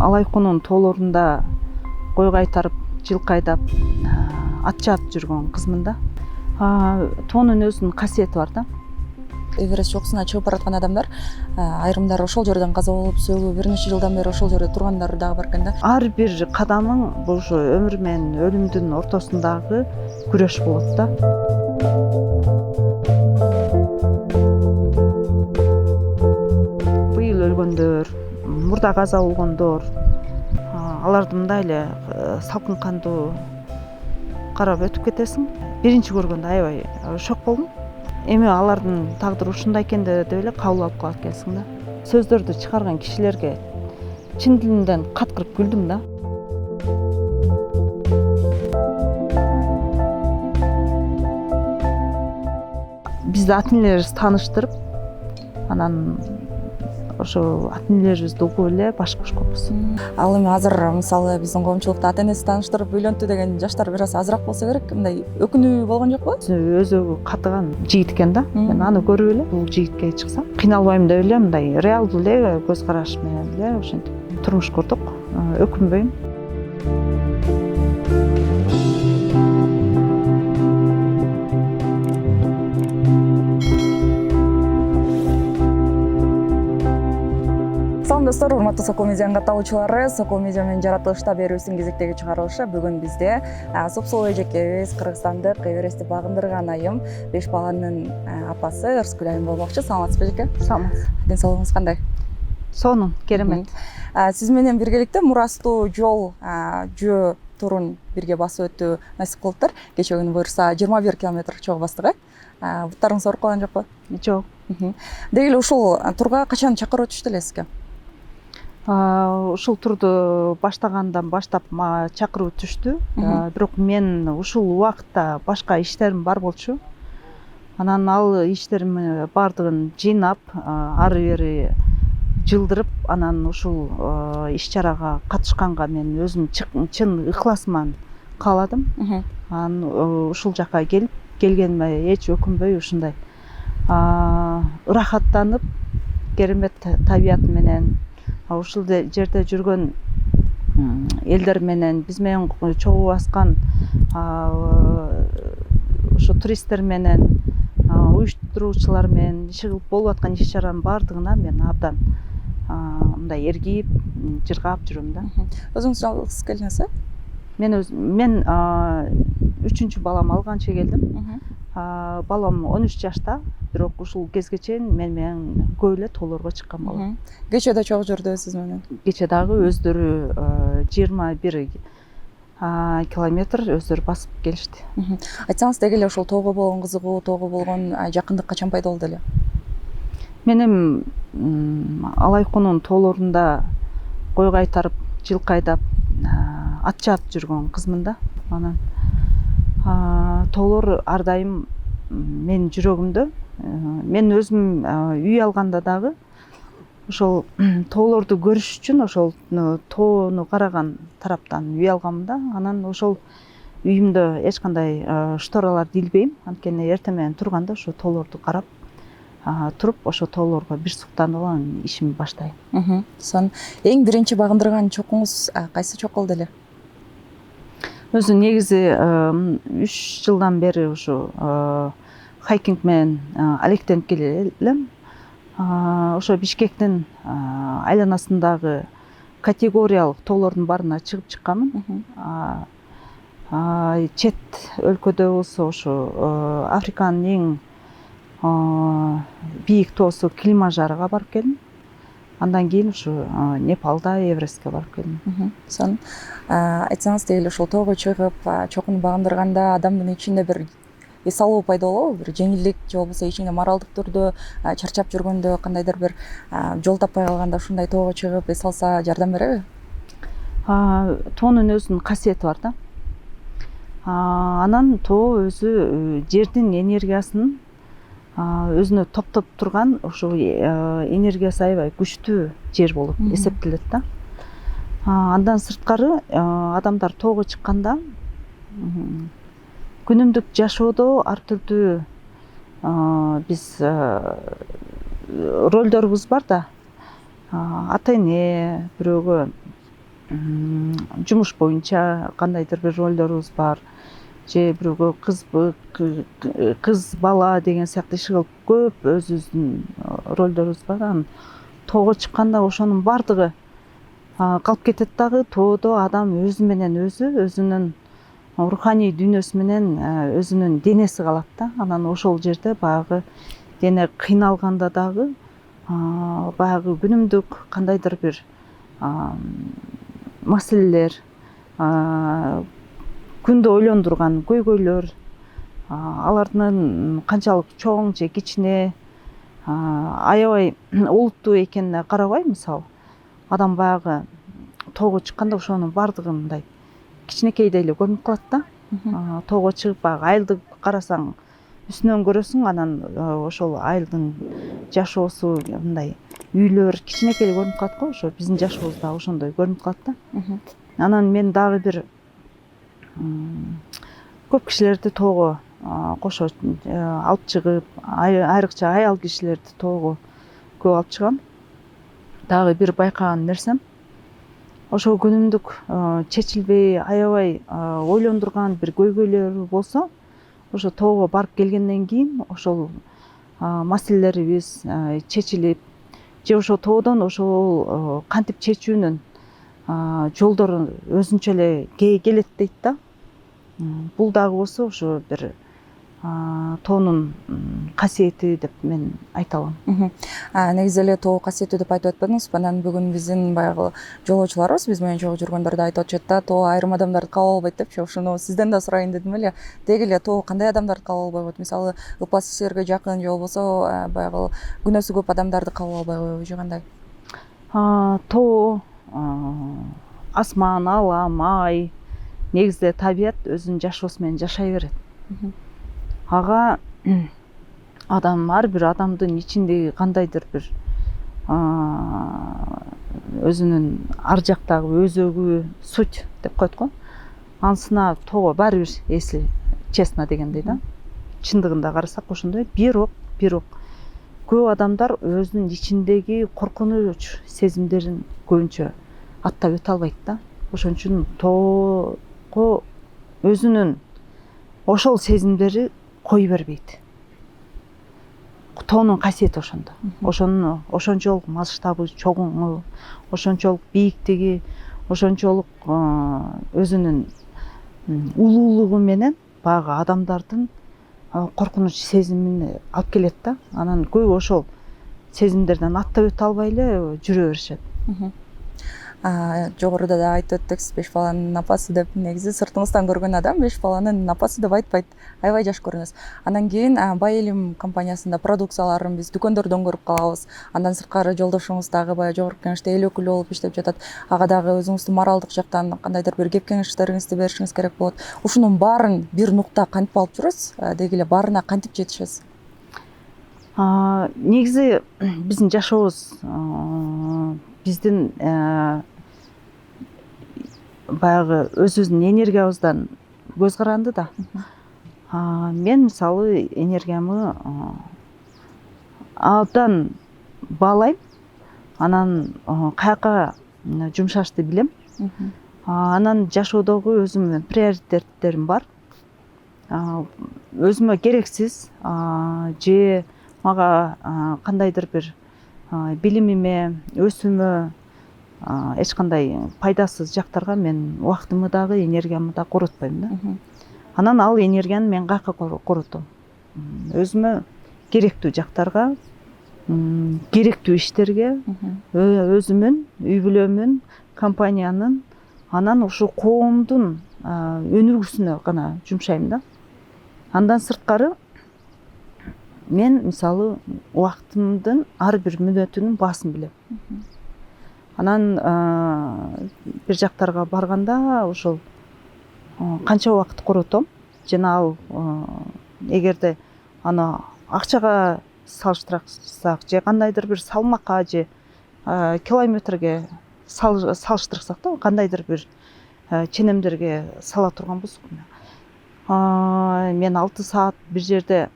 Алайкунун тоолорунда кой кайтарып, жылкы айдап, ат чаап жүргөн кызмын да. Тоонун өзүнүн касиети бар да. Эверест чокусуна чыгып бараткан адамдар айрымдары ошол жерден каза болуп, сөөгү бир нече жылдан бери ошол жерде тургандар дагы бар экен да. Ар бир кадамың бул ушу өмүр менен өлүмдүн ортосундагы күрөш болот да. Быйыл өлгөндөр, мурда каза болгондор, аларды мындай эле салкын кандуу карап өтүп кетесиң. Биринчи көргөндө аябай шок болдум. Эми алардын тагдыры ушундай экен деп эле кабыл алып калат экенсиң да. Сөздөрдү чыгарган кишилерге чын дилимден каткырып күлдүм да. Бизди ата энелерибиз тааныштырып, анан ошо ата энелерибизди угуп эле баш кошконбуз. Ал эми азыр мисалы биздин коомчулукта ата энеси тааныштырып үйлөнтү деген жаштар бир аз азыраак болсо керек. Мындай өкүнүү болгон жокпу? Өзөгү катыган жигит экен да. Мен аны көрүп эле бул жигитке чыксам кыйналбайм деп эле мындай реалдуу эле көз караш менен эле ошентип турмуш курдук. Өкүнбөйм. Салам достор, урматтуу Сокол Медианын катталуучулары, Сокол Медиа менен жаратылышта берүүбүздүн кезектеги чыгарылышы. Бүгүн бизде Сопсол эжекебиз кыргызстандык Эверестти багындырган айым Беш баланын апасы Ырскүл айым болмокчу. Саламатсызбы эжеке? Саламатсыз. Ден соолугуңуз кандай? Сонун, керемет. Сиз менен биргеликте мурастуу жол жөө турун бирге басып өтүү насип кылыптыр. Кечээ күнү буюрса 21 километр чогуу бастык, Буттарыңыз ооруп калган жокпу? Жок. Деги эле ушул турга качан чакыруу түштү эле сизге? Ушул турду баштагандан баштап мага чакыруу түштү. Бирок мен ушул убакытта башка иштерим бар болчу. Анан ал иштеримдин баардыгын жыйнап, ары бери жылдырып, анан ушул иш-чарага катышканга мен өзүм чын ыхласыман кааладым. Анан ушул жака келгениме эч өкүнбөй ушундай ырахаттанып, керемет табият менен ушул жерде жүргөн элдер менен, биз менен чогуу баскан ошо туристтер менен, уюштуруучулар менен болуп аткан иш-чаранын баардыгына мен абдан мындай эргип, жыргап жүрөм да. Өзүңүз жалгыз келдиңиз, Мен 3-чү балам алганча келдим. Балам 13 жашта, бирок ушул кезге чейин мен менен көп эле тоолорго чыккан балам. Кечээ да чогуу жүрдү сиз менен? Кечээ дагы өздөрү 21 километр өздөрү басып келишти. Айтсаңыз, деги эле ушул тоого болгон кызыгуу, тоого болгон жакындык качан пайда болду эле? Мен эми Алайкунун тоолорунда кой кайтарып, жылкы айдап, ат чаап жүргөн кызмын да. Анан тоолор ар дайым менин жүрөгүмдө. Мен өзүм үй алганда дагы ошол тоолорду көрүш үчүн ошол тоону караган тараптан үй алганмын да. Анан ошол үйүмдө эч кандай штораларды илбейм. Анткени эртең менен турганда ошо тоолорду карап туруп, ошо тоолорго бир суктанып анан ишимди баштайм. Сон эң биринчи багындырган чокуңуз кайсы чок болду эле? Өзү негизи 3 жылдан бери ушу хайкинг менен алектенип келем. Ошо Бишкектин айланасындагы категориялык тоолордун баарына чыгып чыкканмын. Чет өлкөдө болсо ошо Африканын эң бийик тоосу Килиманжарого барып келдим. Андан кийин ушу Непалда Эверестке барып келдим. Сон айтсаңыз, деги эле ушул тоого чыгып, чокуну багындырганда адамдын ичинде бир эс алуу пайда болобу? Бир жеңилдик же болбосо ичиңде моралдык түрдө чарчап жүргөндө, кандайдыр бир жол таппай калганда ушундай тоого чыгып эс алса жардам береби? Тоонун өзүнүн касиети бар да. Анан тоо өзү жердин энергиясын өзүнө топтоп турган ошо энергиясы аябай күчтүү жер болуп эсептелет да. Андан сырткары адамдар тоого чыкканда күнүмдүк жашоодо ар түрдүү биз ролдорубуз бар да. Ата эне, бирөөгө жумуш боюнча кандайдыр бир ролдорубуз бар, же бирөөгө кыз бала деген сыяктуу иши кылып көп өзүбүздүн ролдорубуз бар. Анан тоого чыкканда ошонун баардыгы калып кетет дагы. Тоодо адам өзү менен өзүнүн руханий дүйнөсү менен өзүнүн денеси калат да. Анан ошол жерде баягы дене кыйналганда дагы баягы күнүмдүк кандайдыр бир маселелер, күндү ойлондурган көйгөйлөр, алардын канчалык чоң же кичине, аябай олуттуу экенине карабай, мисалы адам баягы тоого чыкканда ошонун баардыгы мындай кичинекейдей эле көрүнүп калат да. Тоого чыгып баягы айылды карасаң үстүнөн көрөсүң, анан ошол айылдын жашоосу мындай үйлөр кичинекей эле көрүнүп калат го. Ошо биздин жашообуз дагы ошондой көрүнүп калат да. Анан мен дагы бир көп кишилерди тоого кошо алып чыгып, айрыкча аял кишилерди тоого көп алып чыгам. Дагы бир байкаган нерсем, ошол күнүмдүк чечилбей аябай ойлондурган бир көйгөйлөр болсо, ошо тоого барып келгенден кийин ошол маселелерибиз чечилип, же ошо тоодон ошол кантип чечүүнүн жолдору өзүнчө эле келет дейт да. Бул дагы болсо ошо бир тоонун касиети деп мен айта алам. Негизи эле тоо касиеттүү деп айтып атпадыңызбы? Анан бүгүн биздин баягы жолоочуларыбыз биз менен чогуу жүргөндөр да айтып атышат да, тоо айрым адамдарды кабыл албайт депчи. Ошону сизден да сурайын дедим эле. Деги эле тоо кандай адамдарды кабыл албай коет? Мисалы, ыкпас иштерге жакын же болбосо баягы күнөөсү көп адамдарды кабыл албай коебу же кандай? Тоо, асман, алам, ай, негизде табият өзүнүн жашоосу менен жашай берет. Ага адам, ар бир адамдын ичиндеги кандайдыр бир өзүнүн ар жактагы өзөгү, суть деп коет го. Анысына тоого баары бир если честно дегендей да. Чындыгында карасак ошондой. Бирок көп адамдар өзүнүн ичиндеги коркунуч сезимдерин көбүнчө аттап өтө албайт да. Ошон үчүн тоого өзүнүн ошол сезимдери кой бербейт. Тоонун касиети ошондо. Ошончолук масштабы чоңу, ошончолук бийиктиги, ошончолук өзүнүн улуулугу менен баягы адамдардын коркунуч сезимин алып келет да. Анан көбү ошол сезимдерден аттап өтө албай эле жүрө беришет. Жогоруда да айтып өттүк, 5 баланын апасы деп. Негизи сыртыңыздан көргөн адам 5 баланын апасы деп айтпайт. Аябай жаш көрүнөсүз. Андан кийин Бай Элим компаниясында продукцияларын биз дүкөндөрдөн көрүп калабыз. Андан сырткары жолдошуңуз дагы баягы жогорку кеңеште эл өкүлү болуп иштеп жатат. Ага дагы өзүңүздүн моралдык жактан кандайдыр бир кеп кеңештериңизди беришиңиз керек болот. Ушунун баарын бир нукта кантип алып жүрөсүз? Деги эле баарына кантип жетишесиз? Негизи биздин жашообуз биздин баягы өзүбүздүн энергиябыздан көз каранды да. Мен мисалы энергиямы абдан баалайм. Анан каяка жумшашты билем. Анан жашоодогу өзүмдүн приоритеттерим бар. Өзүмө керексиз же мага кандайдыр бир билимиме, өсүүмө эч кандай пайдасыз жактарга мен убактымы дагы энергиямы да коротпойм да. Анан ал энергияны мен каяка коротом? Өзүмө керектүү жактарга, керектүү иштерге, өзүмүн, үй бүлөмүн, компаниянын, анан ошо коомдун өнүгүүсүнө гана жумшайм да. Андан сырткары мен мисалы убактымдын ар бир мүнөтүнүн баасын билем. Анан бир жактарга барганда ошол канча убакыт коротом, жана ал эгерде аны акчага салыштырсак же кандайдыр бир салмакка же километрге салыштырсак да, кандайдыр бир ченемдерге сала турган болсок, мен 6 саат бир жерде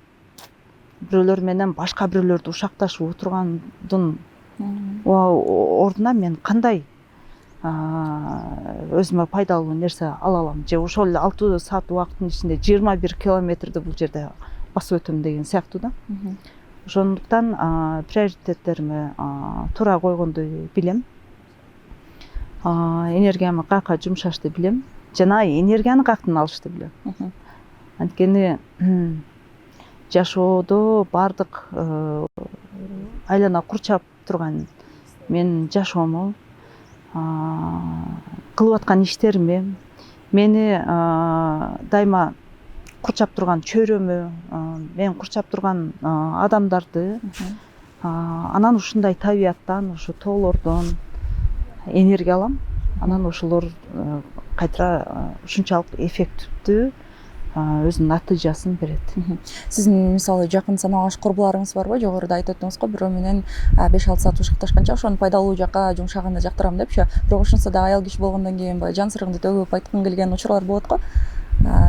бирөөлөр менен башка бирөөлөрдү ушакташып отургандын ордуна мен кандай өзүмө пайдалуу нерсе ала алам, же ошол эле 6 саат убакыттын ичинде 21 километрди бул жерде басып өтөм деген сыяктуу да. Ошондуктан приоритеттерими туура койгонду билем. Энергиямы каяка жумшашты билем жана энергияны каяктан алышты билем. Анткени жашоодо баардык айлана курчап турган менин жашоому, кылып аткан иштерими, мени дайыма курчап турган чөйрөмү, мени курчап турган адамдарды, анан ушундай табияттан, ушу тоолордон энергия алам. Анан ошолор кайра ушунчалык эффективдүү өзүнүн натыйжасын берет. Сиздин мисалы жакын саналган курбуларыңыз барбы? Жогоруда айтып өттүңүз го, бирөө менен 5-6 саат ушакташканча ошону пайдалуу жакка жумшаганды жактырам депчи. Бирок ошонсо да аял киши болгондон кийин баягы жан сырыңды төгүп айткың келген учурлар болот го.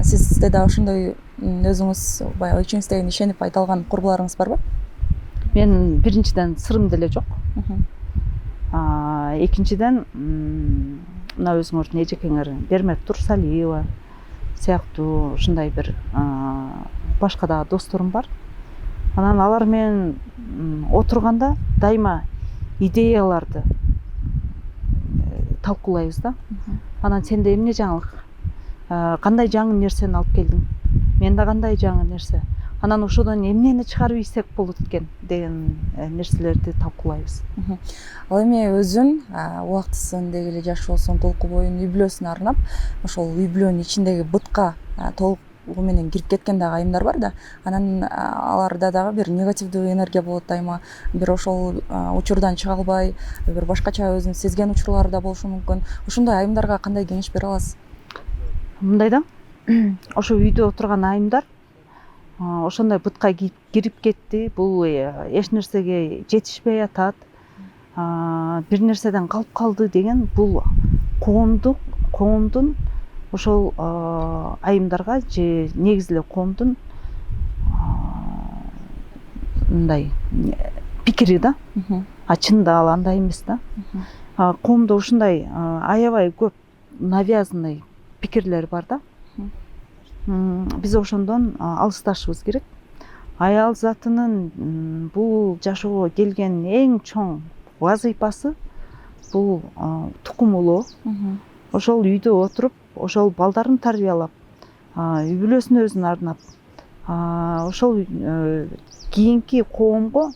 Сизде да ошондой өзүңүз баягы ичиңизден ишенип айта алган курбуларыңыз барбы? Менин биринчиден сырым деле жок. Экинчиден мына өзүңөрдүн эжекеңер Бермек Турсалиева сыяктуу ушундай бир башка дагы досторум бар. Анан алар менен отурганда дайыма идеяларды талкуулайбыз да. Анан сенде эмне жаңылык? Кандай жаңы нерсени алып келдиң? Менде кандай жаңы нерсе? Анан ошодон эмнени чыгарып ийсек болот экен деген нерселерди талкуулайбыз. Ал эми өзүн убактысын деги эле жашоосун толук боюн үй бүлөсүнө арнап, ошол үй бүлөнүн ичиндеги бытка толугу менен кирип кеткен дагы айымдар бар да. Анан аларда дагы бир негативдүү энергия болот дайыма. Бир ошол учурдан чыга албай, бир башкача өзүн сезген учурлары да болушу мүмкүн. Ошондой айымдарга кандай кеңеш бере аласыз? Мындай да, ошо үйдө отурган айымдар ошондой бытка кирип кетти, бул эч нерсеге жетишпей атат, бир нерседен калып калды деген бул коомдун ошол айымдарга же негизи эле коомдун мындай пикири да. Чында ал андай эмес да. Коомдо ушундай аябай көп навязанный пикирлер бар да. Биз ошондон алысташыбыз керек. Аял затынын бул жашоого келген эң чоң вазыйпасы бул тукум улоо. Ошол үйдө отуруп, ошол балдарын тарбиялап, үй бүлөсүнө өзүн арнап, ошол кийинки коомго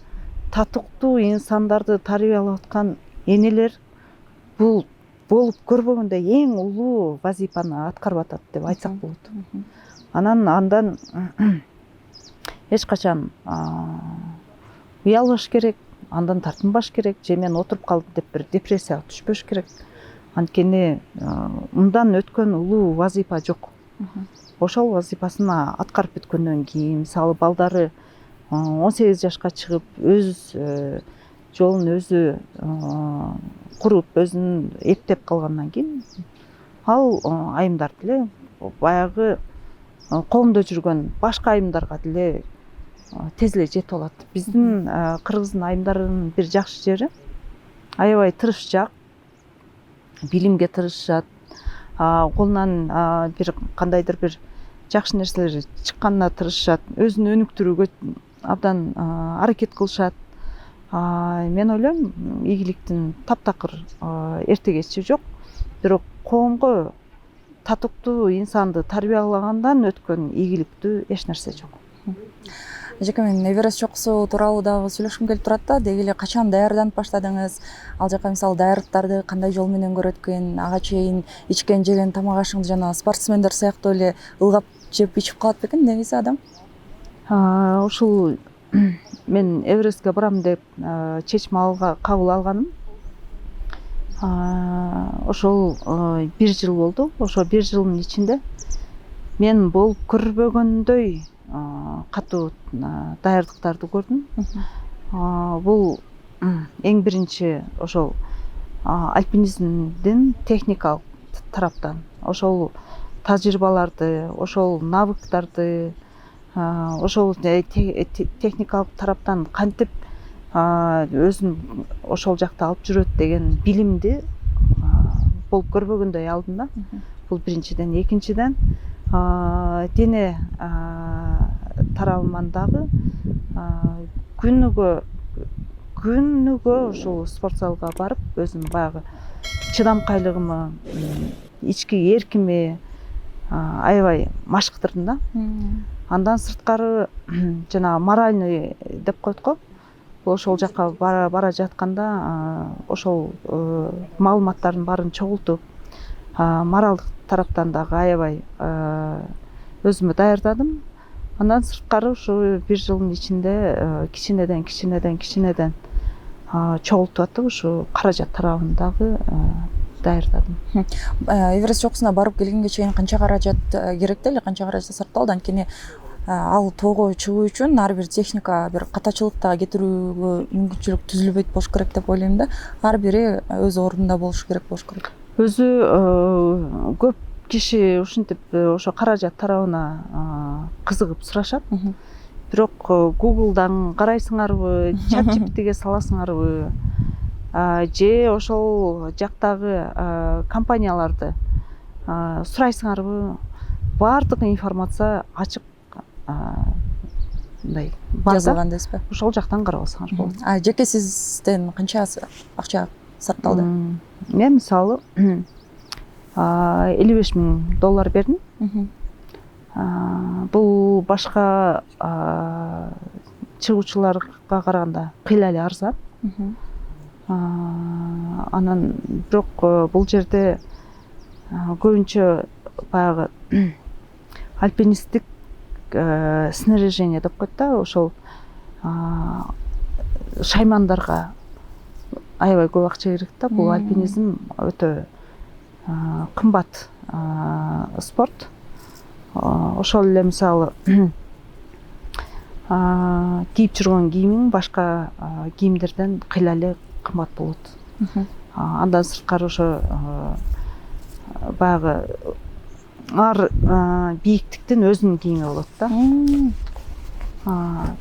татыктуу инсандарды тарбиялап аткан энелер бул болуп көрбөгөндөй эң улуу вазыйпаны аткарып атат деп айтсак болот. Андан эч качан уялбаш керек, андан тартынбаш керек, же мен отуруп калдым деп бир депрессияга түшпөш керек. Анткени мындан өткөн улуу вазыйпа жок. Ошол вазыйпасын аткарып бүткөндөн кийин, мисалы балдары 18 жашка чыгып, өз жолун өзү куруп, өзүн эптеп калгандан кийин, ал айымдар деле баягы коомдо жүргөн башка айымдарга деле тез эле жетип алат. Биздин кыргыздын айымдарынын бир жакшы жери аябай тырышчаак, билимге тырышышат, колунан бир кандайдыр бир жакшы нерселер чыкканына тырышышат, өзүн өнүктүрүүгө абдан аракет кылышат. Мен ойлойм, ийгиликтин таптакыр эрте кечи жок, бирок коомго татыктуу инсанды тарбиялагандан өткөн ийгиликтүү эч нерсе жок. Эжеке, мен Эверест чокусу тууралуу дагы сүйлөшкүм келип турат да. Деги эле качан даярданып баштадыңыз? Ал жака мисалы даярдыктарды кандай жол менен көрөт экен? Ага чейин ичкен жеген тамак ашыңызды жана спортсмендер сыяктуу эле ылгап жеп ичип калат бекен негизи адам? Ушул мен Эверестке барам деп чечим кабыл алганым ошол 1 жыл болду. Ошо 1 жылдын ичинде мен болуп көрбөгөндөй катуу даярдыктарды көрдүм. Бул эң биринчи ошол альпинизмдин техникалык тараптан ошол тажрыйбаларды, ошол навыктарды, ошол техникалык тараптан кантип өзүн ошол жакта алып жүрөт деген билимди болуп көрбөгөндөй алдым да. Бул биринчиден. Экинчиден дене тарабыман дагы күнүгө ушул спорт залга барып өзүм баягы чыдамкайлыгымы, ички эркими аябай машыктырдым да. Андан сырткары жанагы моральный деп коет го. Ошол жака бара жатканда ошол маалыматтардын баарын чогултуп, моралдык тараптан дагы аябай өзүмө даярдадым. Андан сырткары ушу 1 жылдын ичинде кичинеден чогултуп аттык, ушу каражат тарабын дагы даярдадым. Эверест чокусуна барып келгенге чейин канча каражат керек эле, канча каражат сарпталды? Анткени ал тоого чыгуу үчүн ар бир техника бир катачылыкта кетирүүгө мүмкүнчүлүк түзүлбөйт болуш керек деп ойлойм да. Ар бири өз ордунда болушу керек болуш керек. Өзү көп киши ушинтип ошо каражат тарабына кызыгып сурашат. Бирок Google'дан карайсыңарбы, ChatGPT'ге саласыңарбы, же ошол жактагы компанияларды сурайсыңарбы, баардык информация ачык мындай жазылган дейсизби? Ошол жактан карап алсаңар болот. Жеке сизден канча акча сарпталды? Мен мисалы $55,000 бердим. Бул башка чыгуучуларга караганда кыйла эле арзан. Анан бирок бул жерде көбүнчө баягы альпинисттик снаряжение деп коет да, ошол шаймандарга аябай көп акча керек да. Бул альпинизм өтө кымбат спорт. Ошол эле мисалы кийип жүргөн кийимиң башка кийимдерден кыйла эле кымбат болот. Андан сырткары ошо баягы ар бийиктиктин өзүнүн кийими болот да.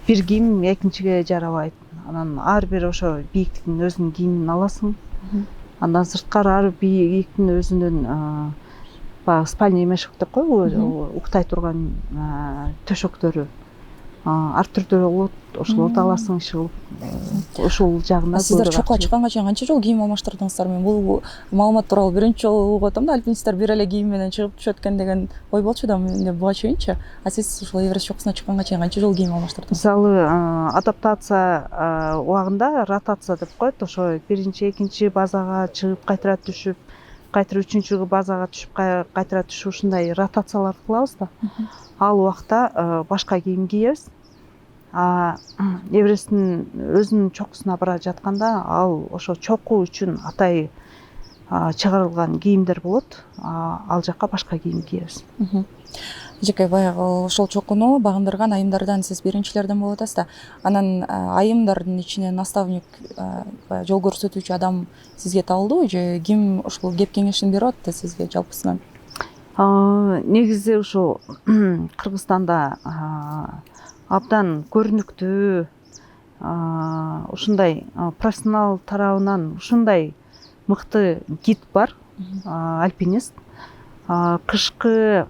Бир кийим экинчиге жарабайт. Анан ар бир ошо бийиктиктин өзүнүн кийимин аласың. Андан сырткары ар бийиктин өзүнүн баягы спальный мешок деп коебу, уктай турган төшөктөрү ар түрдүү болот. Ошолорду аласың, ошол жагына. Сиздер чокко чыкканга чейин канча жолу кийим алмаштырдыңыздар? Мен бул маалымат тууралуу биринчи жолу угуп атам да. Альпинисттер бир эле кийим менен чыгып түшөт экен деген ой болчу да. Мен буга чейинчи. Сиз ушул Эверест чокусуна чыкканга чейин канча жолу кийим алмаштырдыңыз? Мисалы адаптация убагында ротация деп коет. Ошо биринчи, экинчи базага чыгып кайтара түшүп, кайтара үчүнчү базага түшүп, кайтара түшүп, ушундай ротациялар кылабыз да. Ал убакта башка кийим кийебиз. Эвересттин өзүнүн чокусуна бара жатканда ал ошо чокуу үчүн атай чыгарылган кийимдер болот. Ал жакка башка кийим кийебиз. Жеке баягы ошол чокуну багындырган айымдардан сиз биринчилерден болуп атасыз да. Анан айымдардын ичинен наставник, жол көрсөтүүчү адам сизге табылдыбы же ким ушул кеп кеңешин берип атты сизге жалпысынан? Негизи ушул Кыргызстанда абдан көрүнүктүү ушундай профессионал тарабынан ушундай мыкты гид бар, альпинист. Кышкы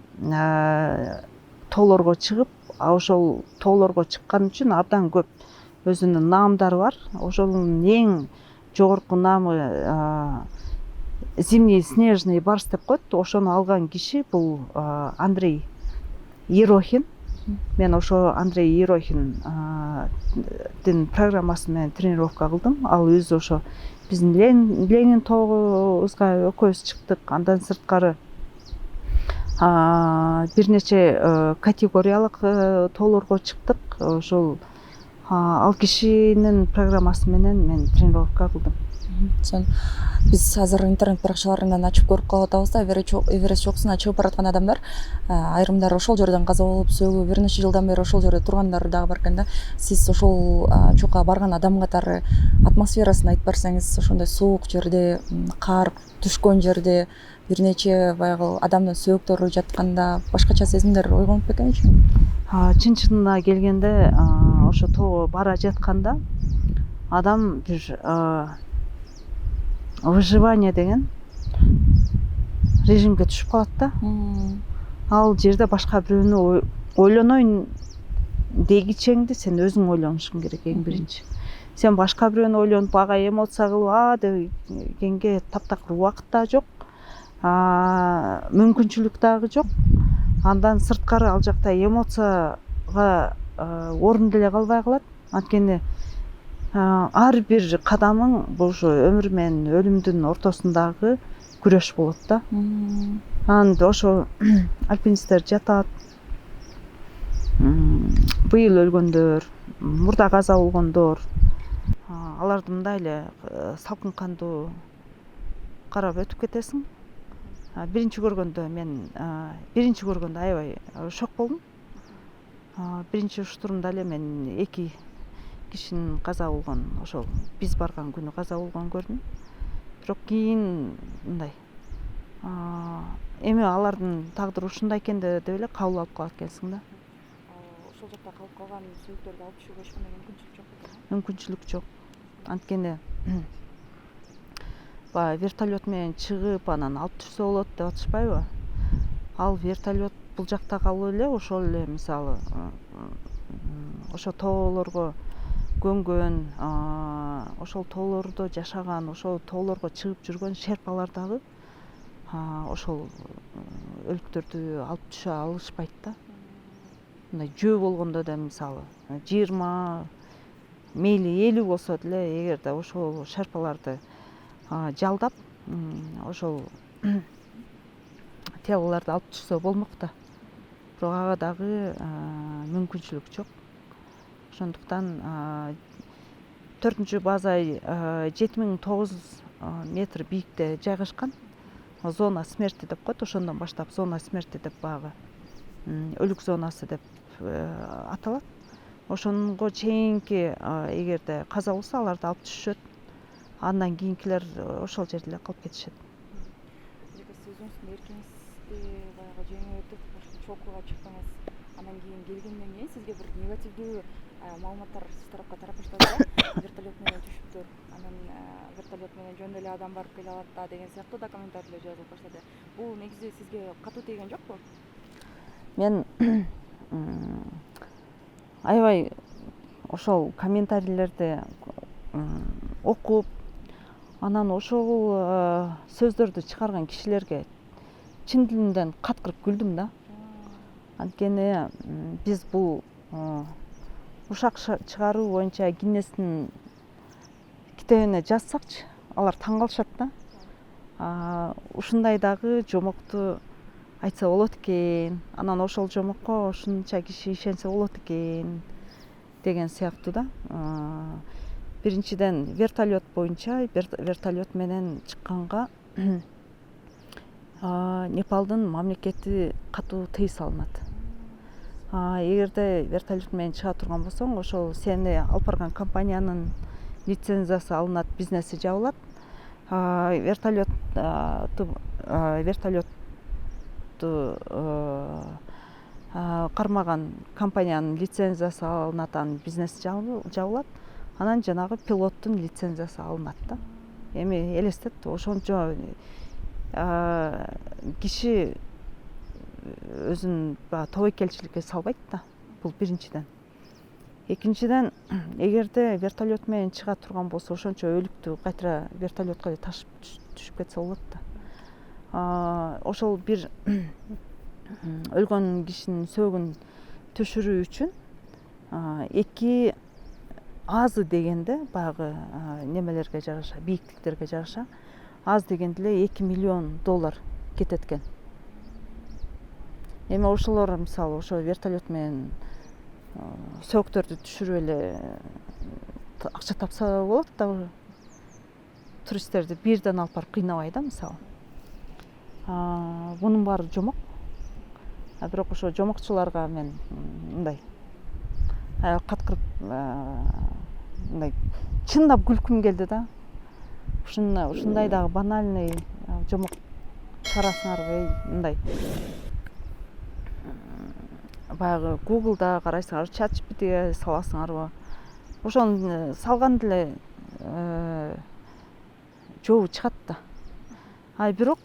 тоолорго чыгып, ошол тоолорго чыккан үчүн абдан көп өзүнүн наамдары бар. Ошонун эң жогорку наамы зимний снежный барс деп коет. Ошону алган киши бул Андрей Ерохин. Мен ошо Андрей Ерохиндин программасы менен тренировка кылдым. Ал өзү ошо биздин Ленин тоогубузга экөөбүз чыктык. Андан сырткары бир нече категориялык тоолорго чыктык. Ошол ал кишинин программасы менен мен тренировка кылдым. Биз азыр интернет баракчаларынан ачып көрүп калып атабыз да, Эверест чокусуна чыгып бараткан адамдар айрымдары ошол жерден каза болуп, сөөгү бир нече жылдан бери ошол жерде тургандар дагы бар экен да. Сиз ошол чокко барган адам катары атмосферасын айтып берсеңиз, ошондой суук жерде, кар түшкөн жерде бир нече баягы адамдын сөөктөрү жатканда башкача сезимдер ойгонуп бекенчи? Чын чынына келгенде ошо тоого бара жатканда адам бир выживание деген режимге түшүп калат да. Ал жерде башка бирөөнү ойлонойн дегичеңди сен өзүң ойлонушуң керек эң биринчи. Сен башка бирөөнү ойлонуп ага эмоция кылып дегенге таптакыр убакыт да жок, мүмкүнчүлүк дагы жок. Андан сырткары ал жакта эмоцияга орун деле калбай калат. Анткени ар бир кадамың бул ушу өмүр менен өлүмдүн ортосундагы күрөш болот да. Анан ошо альпинисттер жатат, быйыл өлгөндөр, мурда каза болгондор, аларды мындай эле салкын кандуу карап өтүп кетесиң. Биринчи көргөндө аябай шок болдум. Биринчи уштурумда эле мен 2 кишинин каза болгон, ошол биз барган күнү каза болгонун көрдүм. Бирок кийин мындай эми алардын тагдыры ушундай экен деп эле кабыл алып калат экенсиң да. Ошол жакта калып калган сүйүктөрдү алып түшүүгө эч кандай мүмкүнчүлүк жок беле? Мүмкүнчүлүк жок. Анткени баягы вертолет менен чыгып анан алып түшсө болот деп атышпайбы? Ал вертолет бул жакта калып эле ошол эле мисалы ошо тоолорго көнгөн, ошол тоолордо жашаган, ошол тоолорго чыгып жүргөн шерпалар дагы ошол өлүктөрдү алып түшө алышпайт да. Мындай жөө болгондо да мисалы 20 мейли 50 болсо деле эгерде ошол шерпаларды жалдап ошол телолорду алып түшсө болмок да. Бирок ага дагы мүмкүнчүлүк жок. Ошондуктан 4-чү база 7900 метр бийикте жайгашкан. Зона смерти деп коет, ошондон баштап зона смерти деп баягы өлүк зонасы деп аталат. Ошонго чейинки эгерде каза болсо аларды алып түшүшөт. Андан кийинкилер ошол жерде эле калып кетишет. Сиз өзүңүздүн эркиңизди баягы жеңип өтүп ошол окууга чыктыңыз. Андан кийин келгенден кийин сизге бир негативдүү маалыматтар сиз тарапка тарап баштады да. Вертолет менен түшүптүр. Анан вертолет менен жөн эле адам барып келе алат да деген сыяктуу да комментарийлер жазылып баштады. Бул негизи сизге катуу тийген жокпу? Мен аябай ошол комментарийлерди окуп, анан ошол сөздөрдү чыгарган кишилерге чын дилимден каткырып күлдүм да. Анткени биз бул ушак чыгаруу боюнча Гиннестин китебине жазсакчы, алар таң калышат да. Ушундай дагы жомокту айтса болот экен, анан ошол жомокко ушунча киши ишенсе болот экен деген сыяктуу да. Биринчиден вертолет боюнча вертолет менен чыкканга Непалдын мамлекети катуу тыюу салынат. Эгерде вертолет менен чыга турган болсоң, ошол сени алып барган компаниянын лицензиясы алынат, бизнеси жабылат. Вертолетту кармаган компаниянын лицензиясы алынат, анын бизнеси жабылат. Анан жанагы пилоттун лицензиясы алынат да. Эми элестет, ошончо киши өзүн тобойкелчиликке салбайт да. Бул биринчиден. Экинчиден, эгерде вертолет менен чыга турган болсо, ошончо өлүктү кайтара вертолетко ташып түшүп кетсе болот да. Ошол бир өлгөн кишинин сөөгүн төшүрүү үчүн 2 азы дегенде баягы немелерге жараша, бийиктиктерге жараша аз дегенде эле $2 миллион кетет экен. Эми ошолор мисалы ошо вертолет менен сөөктөрдү түшүрүп эле акча тапса болот да. Туристтерди бирден алып барып кыйнабай да мисалы. Бунун баары жомок. Бирок ошо жомокчуларга мен мындай каткырып мындай чындап күлкүм келди да. Ушундай дагы банальный жомок чыгарасыңарбы, мындай. Баягы Google'да карайсыңар, ChatGPT'ге саласыңарбы. Ошону салган деле жообу чыгат да. Бирок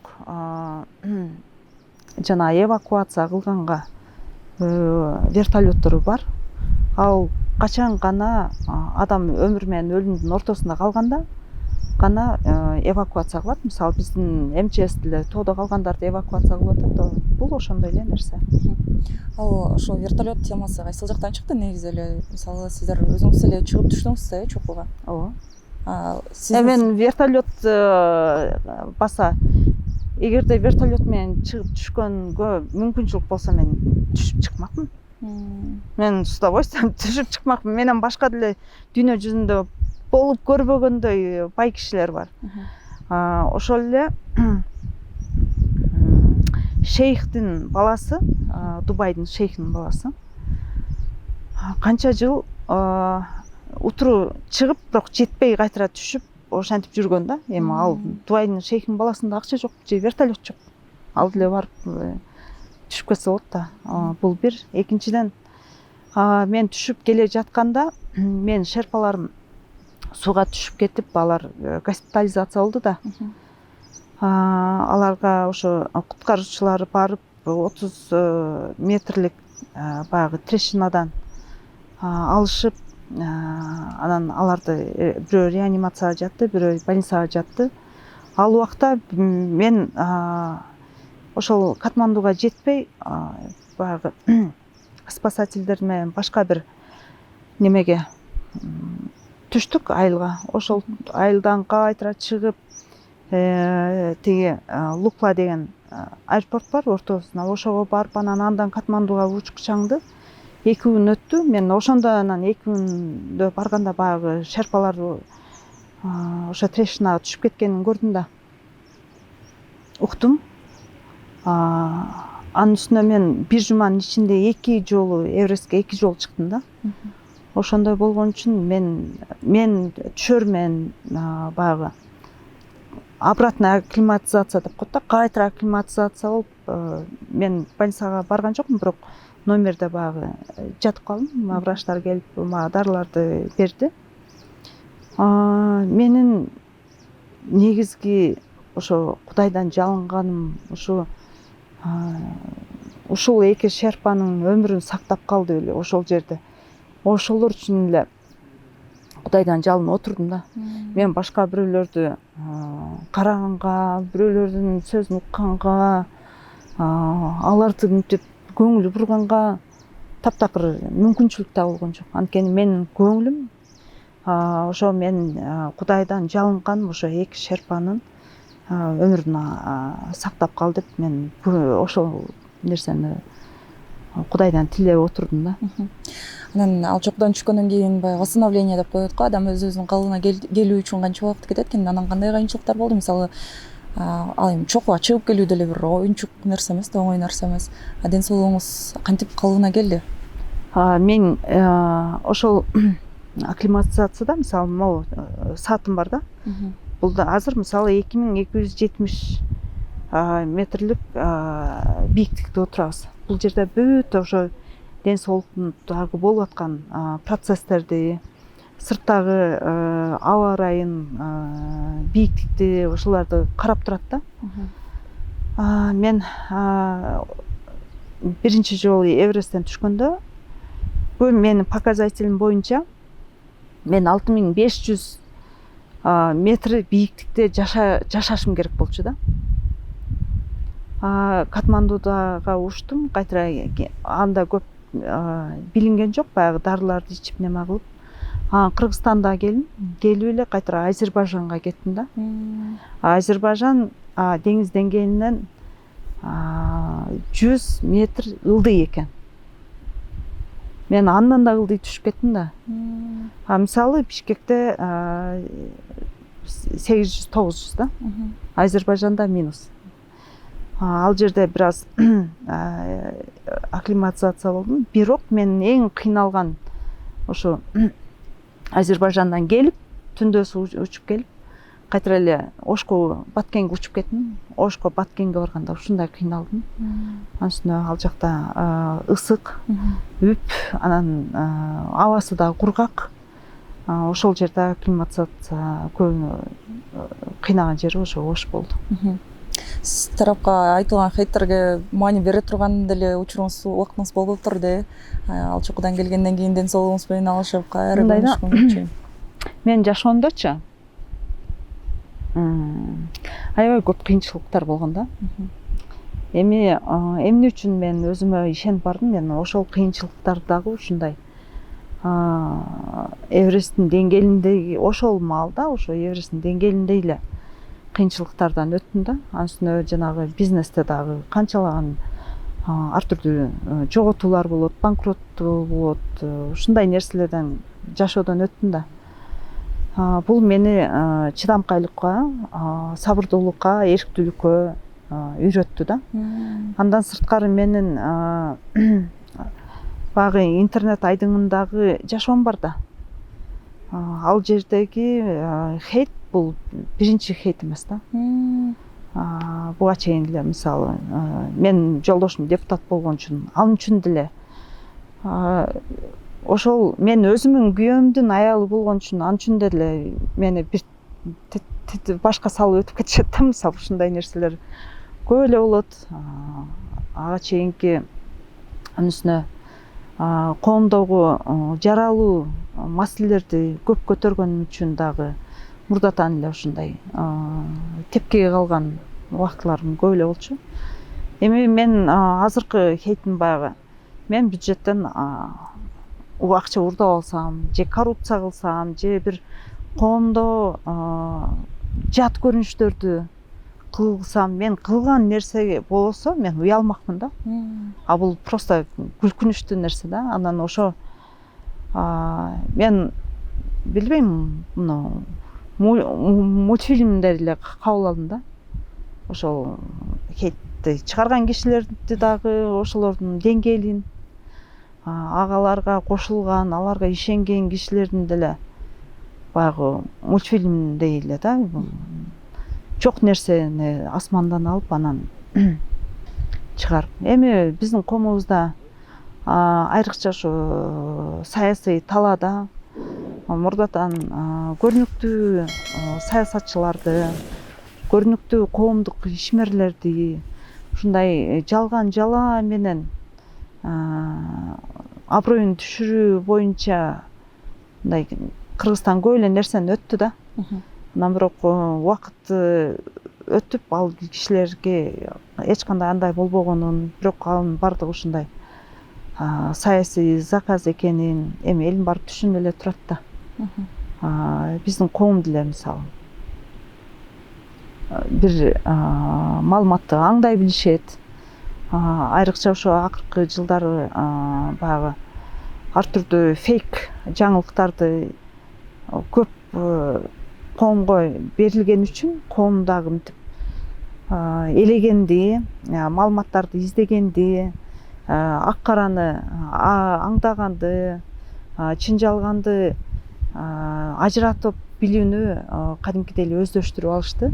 жана эвакуация кылганга вертолеттору бар. Ал качан гана адам өмүр менен өлүмдүн ортосунда калганда гана эвакуация кылат. Мисалы биздин МЧС деле тоодо калгандарды эвакуация кылып атат. Бул ошондой эле нерсе. Ал ошо вертолет темасы кайсыл жактан чыкты негизи эле? Мисалы сиздер өзүңүз эле чыгып түштүңүз да чокуга? Ооба. Сиз Мен вертолет баса, эгерде вертолет менен чыгып түшкөнгө мүмкүнчүлүк болсо мен түшүп чыкмакмын. Мен с удовольствием түшүп чыкмакмын. Менен башка деле дүйнө жүзүндө болуп көрбөгөндөй бай кишилер бар. Ошол эле шейхтин баласы, Дубайдын шейхинин баласы канча жыл утуру чыгып, бирок жетпей кайтара түшүп, ошентип жүргөн да. Эми ал Дубайдын шейхинин баласында акча жок же вертолет жок. Ал деле барып түшүп кетсе болот да. Бул бир. Экинчиден, мен түшүп келе жатканда мен шерпаларым сууга түшүп кетип, алар госпитализация болду да. Аларга ошо куткаруучулар барып 30 метрлик баягы трещинадан алышып, анан аларды бирөө реанимацияга жатты, бирөө больницага жатты. Ал убакта мен ошол Катмандуга жетпей, баягы спасательдер менен башка бир немеге түштүк, айылга. Ошол айылдан кайтара чыгып, тиги Лукла деген аэропорт бар ортосунда. Ошого барып, андан Катмандуга учуп чаңды. 2 күн өттү. Мен ошондо анан 2 күндө барганда баягы шерпалар ошо трещинага түшүп кеткенин көрдүм да. Уктум. Анын үстүнө мен бир жуманын ичинде 2 жолу Эверестке 2 жолу чыктым да. Ошондой болгон үчүн мен түшөр менен баягы обратная акклиматизация деп коет да, кайтара акклиматизация болуп, мен больницага барган жокмун, бирок номерде баягы жатып калдым. Врачтар келип мага дарыларды берди. Менин негизги ошо Кудайдан жалынганым ушул 2 шерпанын өмүрүн сактап калды эле ошол жерде. Ошолор үчүн эле Кудайдан жалынып отурдум да. Мен башка бирөөлөрдү караганга, бирөөлөрдүн сөзүн укканга, аларды мынтип көңүл бурганга таптакыр мүмкүнчүлүк да болгон жок. Анткени менин көңүлүм ошо мен Кудайдан жалынганым ошо 2 шерпанын өмүрүн сактап кал деп мен ошол нерсени Кудайдан тилеп отурдум да. Анан ал жокдон түшкөндөн кийин баягы восстановление деп коет го, адам өзүнүн калыбына келүү үчүн канча убакыт кетет экен. Анан кандай кыйынчылыктар болду? Мисалы, ал эми чокуга чыгып келүү деле бир оюнчук нерсе эмес да, оңой нерсе эмес. Ден соолугуңуз кантип калыбына келди? Мен ошол акклиматизацияда, мисалы, могу саатым бар да. Бул да азыр мисалы 2270 метрлик бийиктикте отурабыз. Бул жерде бүт ошо ден соолуктагы болуп аткан процесстерди, сырттагы аба ырайын, бийиктикти, ошолорду карап турат да. Мен биринчи жолу Эвересттен түшкөндө, бул менин показателим боюнча мен 6500 метр бийиктикте жашашым керек болчу да. Катмандудага учтум, кайтара анда көп билинген жок, баягы дарыларды ичип неме кылып. Кыргызстанда келип эле кайтара Азербайжанга кеттим да. Азербайжан деңиз деңгээлинен 100 метр ылдый экен. Мен андан да ылдый түшүп кеттим да. Мисалы Бишкекте 800-900 да. Азербайжанда минус. Ал жерде бир аз акклиматизация болдум. Бирок мен эң кыйналган ошо Азербайжандан келип, түндөсү учуп келип, кайтара эле Ошко, Баткенге учуп кеттим. Ошко, Баткенге барганда ушундай кыйналдым. Анын үстүнө ал жакта ысык, үп, анан абасы да кургак. Ошол жерде акклиматизация көбүнө кыйнаган жери ошо Ош болду. сиз тарапка айтылган хейтерге маани бере турган деле учуруңуз убактыңыз болуптур да. Ал чокудан келгенден кийин ден соолугуңуз менен алышып кайра Мындай да. көрүнүшкүн. Мен жашоомдочу аябай көп кыйынчылыктар болгон да. Эми эмне үчүн мен өзүмө ишенип бардым? Мен ошол кыйынчылыктар дагы ушундай Эвересттин деңгээлиндеги ошол маалда, ошо Эвересттин деңгээлиндей эле кыйынчылыктардан өттүм да. Анын үстүнө жанагы бизнесте дагы канчалаган ар түрдүү жоготуулар болот, банкроттуу болот, ушундай нерселерден жашоодон өттүм да. Бул мени чыдамкайлыкка, сабырдуулукка, эрктүүлүккө үйрөттү да. Андан сырткары менин баягы интернет айдыңындагы жашоом бар да. Ал жердеги хейт бул биринчи хейт эмес да. Буга чейин эле мисалы мен жолдошум депутат болгон үчүн, ал үчүн деле ошол мен өзүмдүн күйөөмдүн аялы болгон үчүн ал үчүн деле мени бир башка салып өтүп кетишет да. Мисалы ушундай нерселер көп эле болот. Ага чейинки анын үстүнө коомдогу жаралуу маселелерди көп көтөргөнүм үчүн дагы мурдатан эле ушундай тепкиге калган убактыларым көп эле болчу. Эми мен азыркы хейтим баягы мен бюджеттен акча урдап алсам, же коррупция кылсам, же бир коомдо жат көрүнүштөрдү кылсам, мен кылган нерсе болсо мен уялмакмын да. Бул просто күлкүнүчтүү нерсе да. Анан ошо мен билбейм, муну мультфильмдер эле кабыл алдым да. Ошол хейтти чыгарган кишилерди дагы ошолордун деңгээлин, агаларга кошулган, аларга ишенген кишилердин деле баягы мультфильмдей эле да. Чок нерсени асмандан алып анан чыгарып. Эми биздин коомубузда айрыкча ошо саясий талаада мурдатан көрүнүктүү саясатчыларды, көрүнүктүү коомдук ишмерлерди ушундай жалган жала менен аброюн түшүрүү боюнча мындай Кыргызстан көп эле нерсени өттү да. Анан бирок убакыт өтүп ал кишилерге эч кандай андай болбогонун, бирок анын баардыгы ушундай саясий заказ экенин эми элдин баары түшүнүп эле турат да. Биздин коом деле мисалы бир маалыматты аңдай билишет. Айрыкча ошо акыркы жылдары баягы ар түрдүү фейк жаңылыктарды көп коомго берилген үчүн коом дагы мынтип элегенди, маалыматтарды издегенди, ак караны аңдаганды, чын жалганды ажыратып билүүнү кадимкидей эле өздөштүрүп алышты.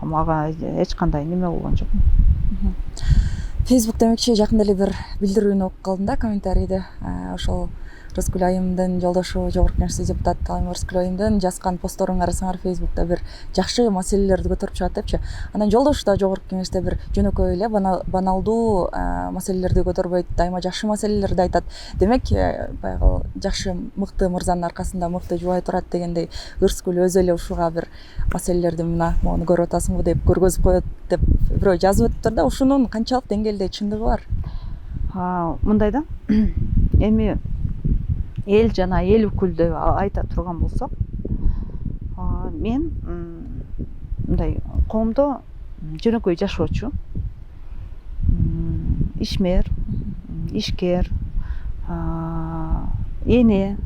Мага эч кандай неме болгон жок. Facebook демекчи жакында эле бир билдирүүнү окуп калдым да комментарийде. Ошол Рыскүл айымдын жолдошу жогорку кеңештеги депутат Рыскүл айымдын жазган постторун карасаңар Facebook'та бир жакшы маселелерди көтөрүп чыгат депчи. Анан жолдошу да жогорку кеңеште бир жөнөкөй эле баналдуу маселелерди көтөрбөйт, дайыма жакшы маселелерди айтат. Демек, баягы жакшы мыкты мырзанын аркасында мыкты жубай турат дегендей, Рыскүл өзү эле ушуга бир маселелерди мына мону көрүп атасыңбы деп көргөзүп коет деп бирөө жазып өттүр да. Ушунун канчалык деңгээлде чындыгы бар? Мындай да. Эми эл жана эл өкүл деп айта турган болсок, мен мындай коомдо жөнөкөй жашоочу, ишмер, ишкер, эне,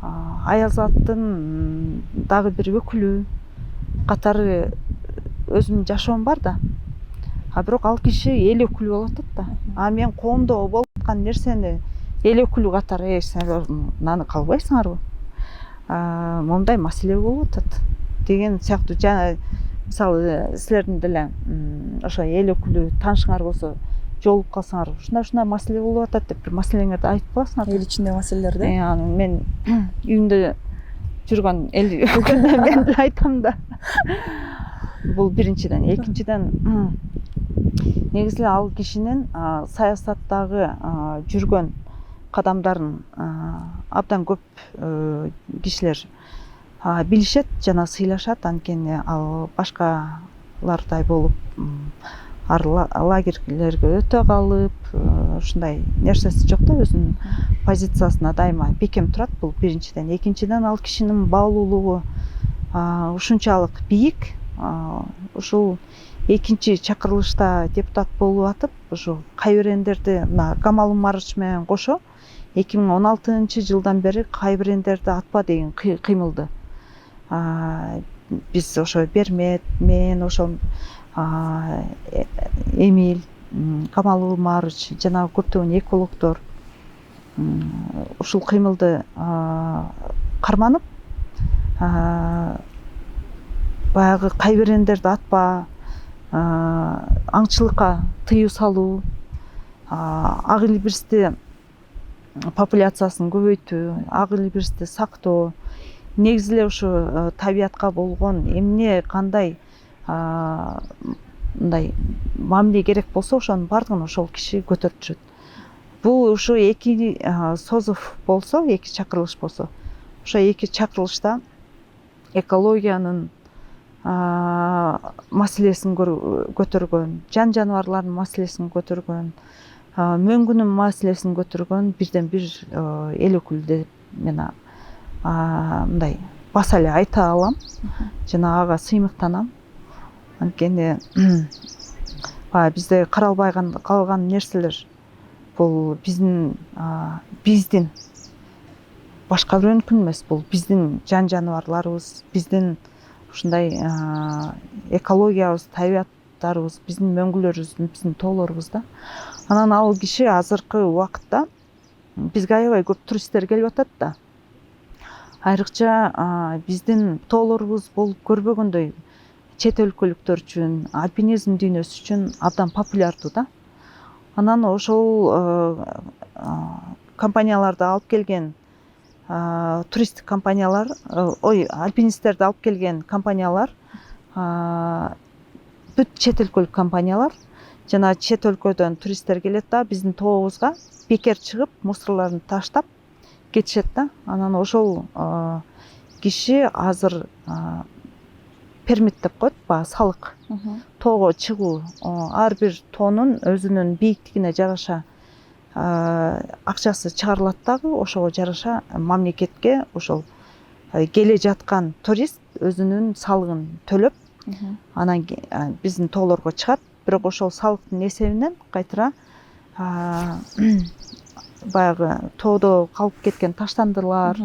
аялзаттын дагы бир өкүлү катары өзүмдүн жашоом бар да. Бирок ал киши эл өкүлү болуп атат да. Мен коомдо болуп аткан нерсени эл өкүлү катары силер мынаны калбайсыңарбы? Мондай маселе болуп атат деген сыяктуу. Жана мисалы силердин деле ошо эл өкүлү таанышыңар болсо, жолугуп калсаңар, ушундай маселе болуп атат деп бир маселеңерди айтып коесуңар. Эл ичиндеги маселелер да. Мен үйүмдө жүргөн эл өкүлүнө мен деле айтам да. бул биринчиден. Экинчиден негизи ал кишинин саясаттагы жүргөн кадамдарын абдан көп кишилер билишет жана сыйлашат. Анткени ал башкалардай болуп лагерлерге өтө калып, ушундай нерсеси жок да, өзүнүн позициясына дайыма бекем турат. Бул биринчиден. Экинчиден, ал кишинин баалуулугу ушунчалык бийик. Ушул экинчи чакырылышта депутат болуп атып, ушу кайбирендерди мына Камал Умарович менен кошо 2016-жылдан бери кайбирендерди атпа деген кыймылды биз ошо Бермет, мен, ошол Эмиль, Камал Умарович жана көптөгөн экологдор ушул кыймылды карманып, баягы кайбирендерди атпа, аңчылыкка тыюу салуу, ак илбирсти популяциясын көбөйтүү, ак илбирсти сактоо, негизи эле ушу табиятка болгон эмне кандай мындай мамиле керек болсо ошонун баардыгын ошол киши көтөрүп жүрөт. Бул ушу эки созов болсо, эки чакырылыш болсо, ошо эки чакырылышта экологиянын маселесин көтөргөн, жан жаныбарлардын маселесин көтөргөн, мөңгүнүн маселесин көтөргөн бирден бир эл өкүлү деп мен мындай баса эле айта алам жана ага сыймыктанам. Анткени бизде каралбай калган нерселер бул биздин башка бирөөнүкүн эмес, бул биздин жан жаныбарларыбыз, биздин ушундай экологиябыз, табияттарыбыз, биздин мөңгүлөрүбүз, биздин тоолорубуз да. Анан ал киши азыркы убакытта бизге аябай көп туристтер келип атат да. Айрыкча биздин тоолорубуз болуп көрбөгөндөй чет өлкөлүктөр үчүн, альпинизм дүйнөсү үчүн абдан популярдуу да. Анан ошол компанияларды алып келген туристтик компаниялар, альпинисттерди алып келген компаниялар бүт чет өлкөлүк компаниялар жана чет өлкөдөн туристтер келет да, биздин тообузга бекер чыгып мусорлорун таштап кетишет да. Анан ошол киши азыр пермит деп коет, баягы салык, тоого чыгуу, ар бир тоонун өзүнүн бийиктигине жараша акчасы чыгарылат дагы, ошого жараша мамлекетке ошол келе жаткан турист өзүнүн салыгын төлөп, анан биздин тоолорго чыгат. Бирок ошол салыктын эсебинен кайтара баягы тоодо калып кеткен таштандылар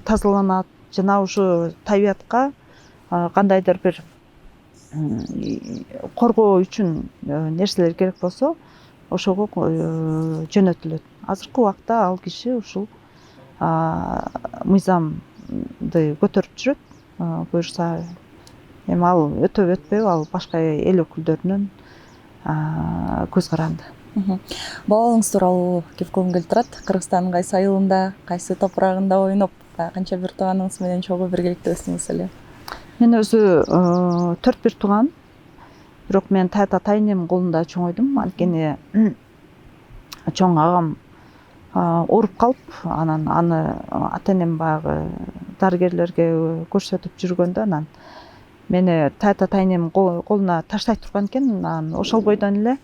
тазаланат жана ушу табиятка кандайдыр бир коргоо үчүн нерселер керек болсо ошого жөнөтүлөт. Азыркы убакта ал киши ушул мыйзамды көтөрүп жүрөт. Буюрса, эми ал өтөбү өтпөйбү, ал башка эл өкүлдөрүнүн көз каранды. Балаларыңыз тууралуу кепкем келип турат. Кыргызстандын кайсы айылында, кайсы топурагында ойноп, канча бир тууганыңыз менен чогуу биргеликте өстүңүз эле? Мен өзү 4 тууган, бирок мен тата тайнемдин колунда чоңойдум. Анткени чоң агам ооруп калып, анан аны ата энем баягы дарыгерлерге көрсөтүп жүргөндө, анан мени тата тайнемдин колуна таштай турган экен. Анан ошол бойдон эле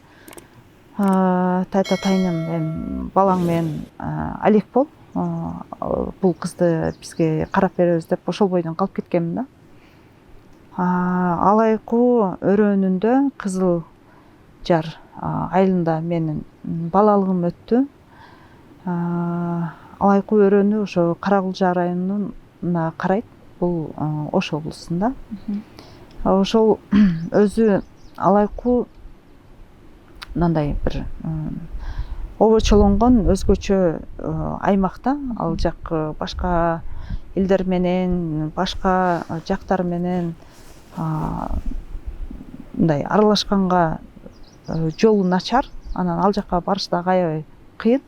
тата тайнем, эми балаң менен алек бол, бул кызды бизге карап беребиз деп ошол бойдон калып кеткенмин да. Алайкуу өрөөнүндө Кызыл Жар айылында менин балалыгым өттү. Алайкуу өрөөнү ошо Каракулжа районуна карайт. Бул Ош облусунда. Ошол өзү Алайкуу мындай бир обочолонгон өзгөчө аймакта. Ал жак башка элдер менен, башка жактар менен мындай аралашканга жолу начар. Анан ал жака барыш дагы аябай кыйын.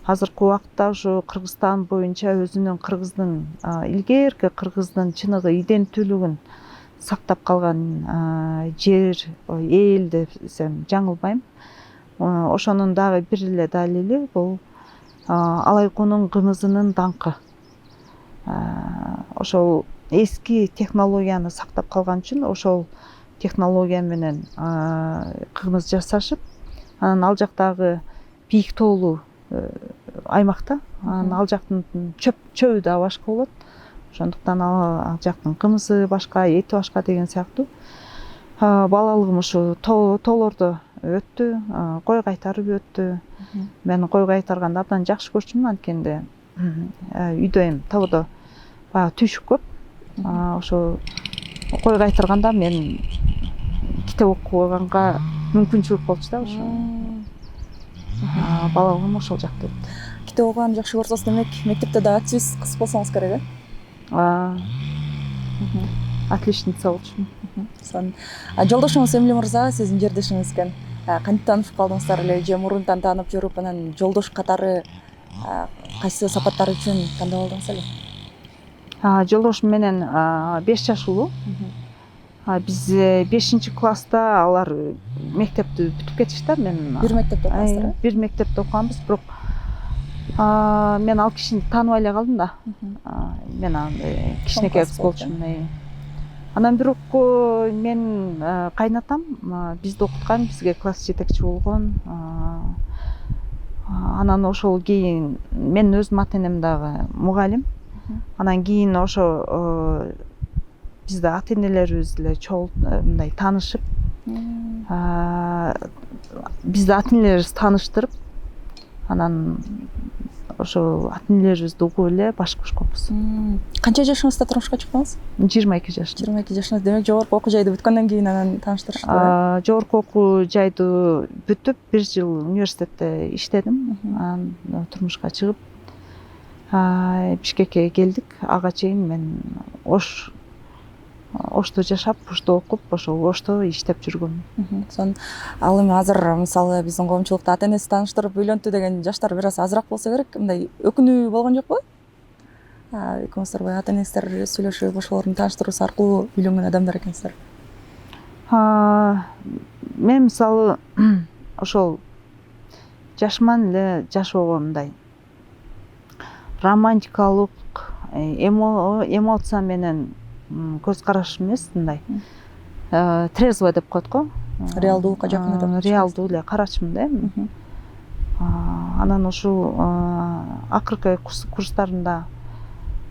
Азыркы убакытта ушу Кыргызстан боюнча өзүнүн кыргыздын илгерки кыргыздын чыныгы иденттүүлүгүн сактап калган жер, эл десем жаңылбайм. Ошонун дагы бир эле далили бул Алайкунун кымызынын даңкы. Ошол эски технологияны сактап калган үчүн ошол технология менен кымыз жасашып, анан ал жактагы бийик тоолуу аймакта, анан ал жактын чөбү да башка болот. Ошондуктан ал жактын кымызы башка, эти башка деген сыяктуу. Балалыгым ушу тоолордо өттү, кой кайтарып өттү. Мен кой кайтарганды абдан жакшы көрчүмүн, анткенде үйдө эми тоодо баягы түйшүк көп. Ошо кой кайтарганда мен китеп окуганга мүмкүнчүлүк болчу да ошо. Балалыгым ошол жакта өттү. Китеп окуганды жакшы көрсөңүз, демек мектепте да активист кыз болсоңуз керек, Отличница болчумун. Жолдошуңуз Эмиль мырза сиздин жердешиңиз экен. Кантип таанышып калдыңыздар эле, же мурунтан таанып жүрүп, анан жолдош катары кайсы сапаттар үчүн тандап алдыңыз эле? Жолдошум менен 5 жаш улуу. Биз 5 класста алар мектепти бүтүп кетишти. Мен Бир мектепте окугансыздар? Бир мектепте окуганбыз, бирок мен ал кишини тааныбай эле калдым да. Мен кичинекей кыз болчумун. Анан бирок мен кайнатам бизди окуткан, бизге класс жетекчи болгон. Анан ошол кийин мен өзүм ата-энем дагы мугалим. Анан кийин ошо бизди ата-энелерибиз эле мындай таанышып, бизди ата-энелерибиз тааныштырып, анан ошо ата-энелерибизди угуп эле башка бошконбуз. Канча жашыңызда турмушка чыктыңыз? 22 жашта. 22 жашыңыз. Демек жогорку окуу жайды бүткөндөн кийин анан тааныштырышты. Жогорку окуу жайды бүтүп 1 жыл университетте иштедим. Анан турмушка чыгып Бишкекке келдик. Ага чейин мен Ошто жашап, Ошто окуп, ошол Ошто иштеп жүргөм. Ал эми азыр мисалы биздин коомчулукта ата-энеси тааныштырып үйлөнтү деген жаштар бир аз азыраак болсо керек. Мындай өкүнүү болгон жокпу? Экөөңүздөр баягы ата-энеңиздер сүйлөшүп, ошолордун тааныштыруусу аркылуу үйлөнгөн адамдар экенсиздер. Мен мисалы ошол жашыман эле жашоого мындай романтикалык эмоция менен көз караш эмес, мындай трезво деп коет го. Реалдуулукка жакын деп. Реалдуу эле карачмын да эми. Анан ушул акыркы курстарымда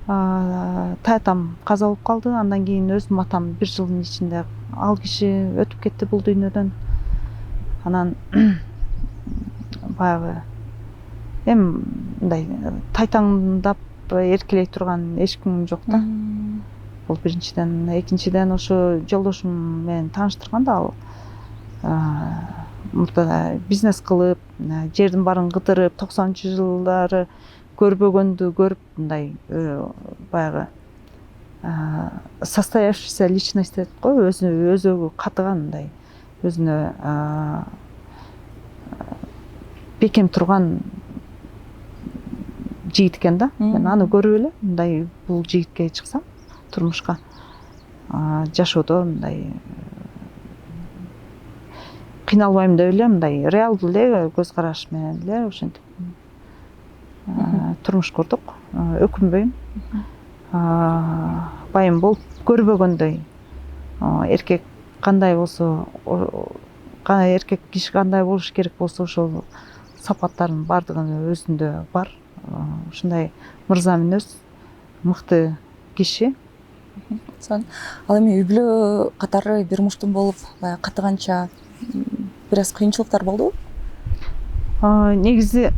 татам каза болуп калды. Андан кийин өзүм атам 1 жылдын ичинде ал киши өтүп кетти бул дүйнөдөн. Анан баягы эми мындай тайтаңдап эркелей турган эч ким жок да. Бул биринчиден, экинчиден ошо жолдошум менен тааныштырганда ал мурда бизнес кылып, жердин баарын кыдырып, 90-жылдары көрбөгөндү көрүп, мындай баягы состоявшаяся личность дейт го, өзү катыган, мындай өзүнө бекем турган жигит экен да. Мен аны көрүп эле мындай бул жигитке чыксам турмушка жашоодо мындай кыйналбайм деп эле, мындай реалдуу эле көз караш менен эле ошентип турмуш курдук. Өкүнбөйм. Байым болуп көрбөгөндөй эркек кандай болсо, эркек киши кандай болуш керек болсо ошол сапаттардын баардыгы өзүндө бар. Ушундай мырза мүнөз, мыкты киши. Ал эми үй бүлө катары бир муштум болуп катыганча бир аз кыйынчылыктар болдубу? Негизи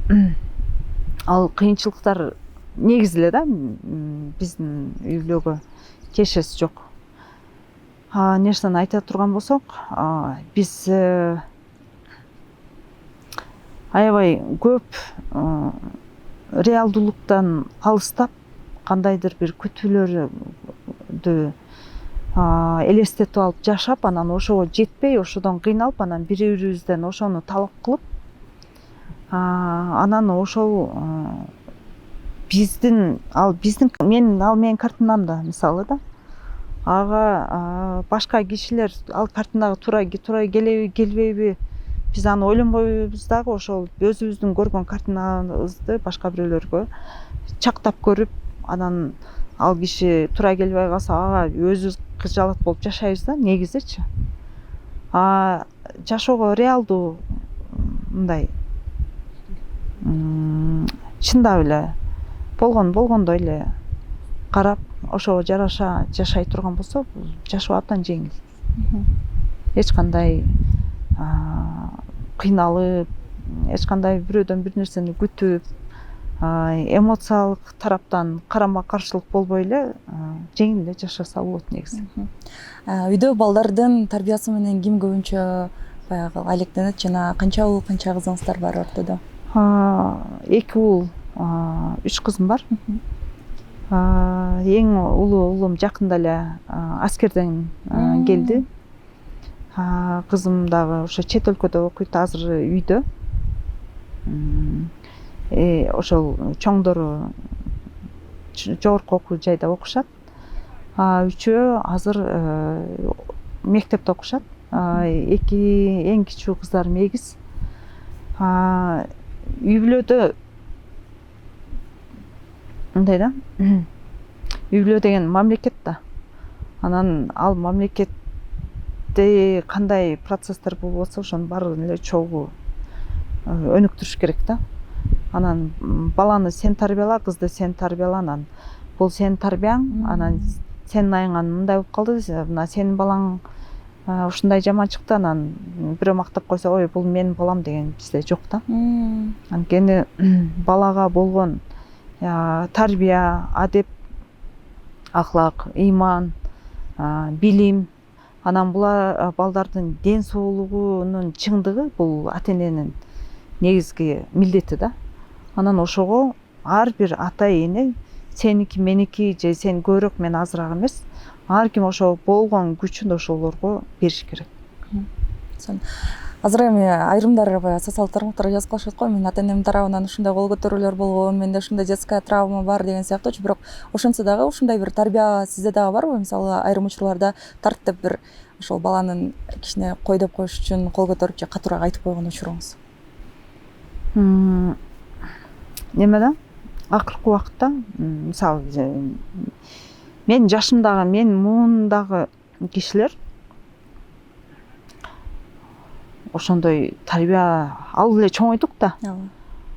ал кыйынчылыктар негизи эле да биздин үй бүлөгө тиешеси жок. Нерсени айта турган болсок, биз аябай көп реалдуулуктан алыстап, кандайдыр бир күтүүлөрдү элестетип алып жашап, анан ошого жетпей, ошодон кыйналып, анан бири-бирибизден ошону талап кылып, анан ошол менин картинамда мисалы да, ага башка кишилер ал картинага туура келеби келбейби биз аны ойлонбойбуз дагы, ошол өзүбүздүн көргөн картинабызды башка бирөөлөргө чактап көрүп, анан ал киши туура келбей калса ага өзүбүз кыжалат болуп жашайбыз да негизичи. Жашоого реалдуу мындай чындап эле болгондой эле карап, ошого жараша жашай турган болсо, бул жашоо абдан жеңил. Эч кандай кыйналып, эч кандай бирөөдөн бир нерсени күтүп, эмоциялык тараптан карама каршылык болбой эле жеңил эле жашаса болот негизи. Үйдө балдардын тарбиясы менен ким көбүнчө баягы алектенет жана канча уул канча кызыңыздар бар ортодо? 2 уул, 3 кызым бар. Эң улуу уулум жакында эле аскерден келди. Кызым дагы ошо чет өлкөдө окуйт, азыр үйдө. Ошол чоңдору жогорку окуу жайда окушат. Үчөө азыр мектепте окушат. Эң кичүү кыздарым эгиз. Үй бүлөдө мындай да, үй бүлө деген мамлекет да. Анан ал мамлекетте кандай процесстер болуп атса, ошонун баарын эле чогуу өнүктүрүш керек да. Анан баланы сен тарбияла, кызды сен тарбияла, анан бул сенин тарбияң, анан сенин айыңан мындай болуп калды, мына сенин балаң ушундай жаман чыкты, анан бирөө мактап койсо, ой, бул менин балам деген бизде жок да. Анткени балага болгон тарбия, адеп, аклак, ыйман, билим, анан булар балдардын ден соолугунун чыңдыгы бул ата эненин негизги милдети да. Анан ошого ар бир ата эне сеники меники же сен көбүрөөк мен азыраак эмес, ар ким ошо болгон күчүн ошолорго бериш керек. Азыр эми айрымдар баягы социалдык тармактарга жазып калышат го, мен ата энемдин тарабынан ушундай кол көтөрүүлөр болгон, менде ушундай детская травма бар деген сыяктуучу, бирок ошентсе дагы ушундай бир тарбия сизде дагы барбы? Мисалы айрым учурларда тарт деп бир ошол баланын кичине кой деп коюш үчүн кол көтөрүп же катуураак айтып койгон учуруңуз? Неме да? Акыркы убакытта мисалы мен жашымдагы, мен муундагы кишилер ошондой тарбия алып эле чоңойдук да.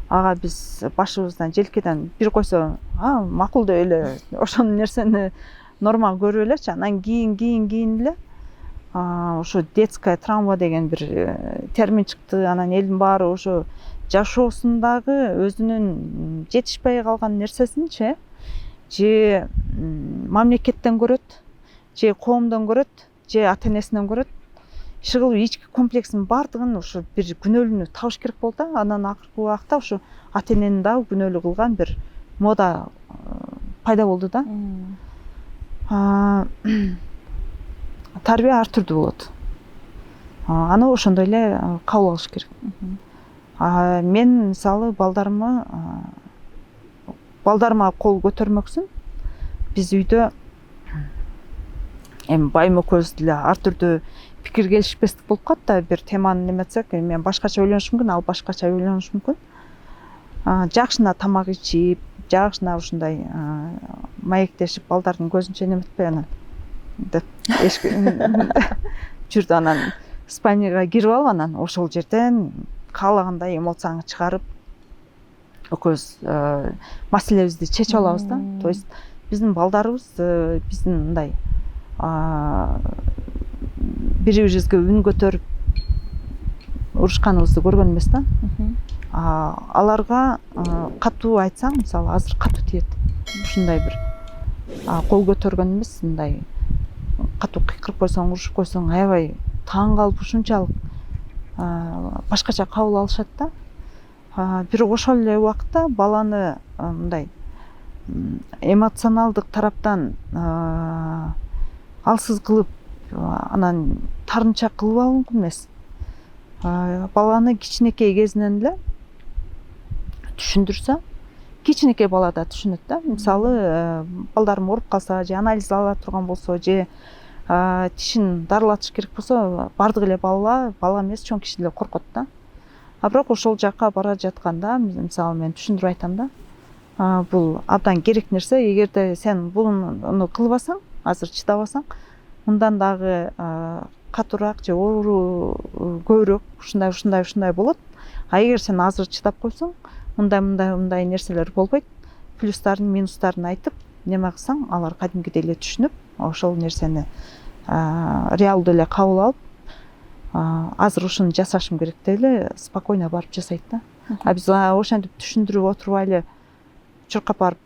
Ага биз башыбыздан желкеден бир койсо, макул деп эле ошол нерсени норма көрүп элечи. Анан кийин эле ошо детская травма деген бир термин чыкты. Анан элдин баары ошо жашоосундагы өзүнүн жетишпей калган нерсесинчи же мамлекеттен көрөт, же коомдон көрөт, же ата энесинен көрөт. Иши кылып ички комплексинин баардыгын ошо бир күнөөлүүнү табыш керек болду. Анан акыркы убакта ошо ата энени дагы күнөөлүү кылган бир мода пайда болду да. Тарбия ар түрдүү болот. Аны ошондой эле кабыл алыш керек. Мен мисалы балдарыма кол көтөрмөксүн. Биз үйдө эми байым экөөбүз деле ар түрдүү пикир келишпестик болуп калат да, бир теманы неметсек, мен башкача ойлонушум мүмкүн, ал башкача ойлонушу мүмкүн. Жакшына тамак ичип, жакшына ушундай маектешип, балдардын көзүнчө неметпей анан деп жүрдү. Анан спальняга кирип алып, анан ошол жерден каалагандай эмоцияңды чыгарып, экөөбүз маселебизди чечип алабыз да. То есть биздин балдарыбыз биздин мындай бири-бирибизге үн көтөрүп урушканыбызды көргөн эмес да. Аларга катуу айтсаң, мисалы азыр катуу тиет. Ушундай бир кол көтөргөн эмес, мындай катуу кыйкырып койсоң, урушуп койсоң, аябай таң калып ушунчалык башкача кабыл алышат да. Бирок ошол эле убакытта баланы мындай эмоционалдык тараптан алсыз кылып, анан тарынча кылып алуу мүмкүн эмес. Баланы кичинекей кезинен эле түшүндүрсө, кичинекей бала да түшүнөт да. Мисалы балдарым ооруп калса же анализ ала турган болсо же тишин дарылатыш керек болсо бардык эле бала эмес чоң киши деле коркот да. А бирок ошол жака бара жатканда мисалы мен түшүндүрүп айтам да. Бул абдан керек нерсе. Эгерде сен буну кылбасаң, азыр чыдабасаң, мындан дагы катуураак же оору көбүрөөк ушундай болот. А эгер сен азыр чыдап койсоң, мындай нерселер болбойт. Плюстарын, минустарын айтып, неме кылсаң, алар кадимгидей эле түшүнүп, ошол нерсени реалдуу эле кабыл алып, азыр ушуну жасашым керек деп эле спокойно барып жасайт да. А биз ошентип түшүндүрүп отурбай эле чуркап барып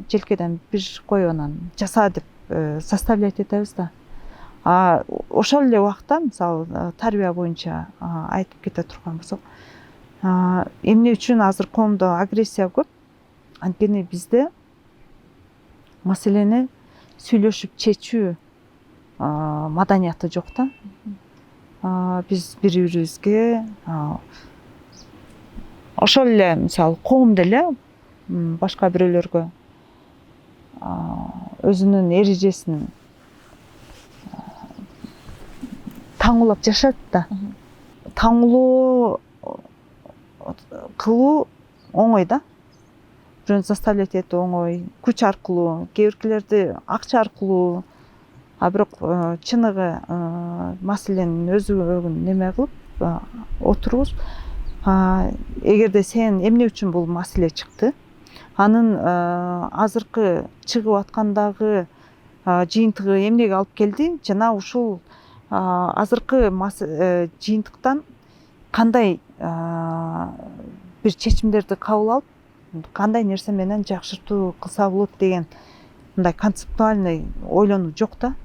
желкеден бир коюп анан жаса деп заставлять этебиз да. Ошол эле убакта мисалы тарбия боюнча айтып кете турган болсок, эмне үчүн азыр коомдо агрессия көп? Анткени бизде маселени сүйлөшүп чечүү маданияты жок да. Биз бири-бирибизге ошол эле мисалы коом деле башка бирөөлөргө өзүнүн эрежесин таңуулап жашат да. Таңуулоо кылуу оңой да. Бирөөнү заставлять этүү оңой, күч аркылуу, кээ биркилерди акча аркылуу. А бирок чыныгы маселенин өзүн неме кылып отуруп, эгерде сен эмне үчүн бул маселе чыкты, анын азыркы чыгып аткандагы жыйынтыгы эмнеге алып келди, жана ушул азыркы жыйынтыктан кандай бир чечимдерди кабыл алып, кандай нерсе менен жакшыртуу кылса болот деген мындай концептуальный ойлонуу жок да.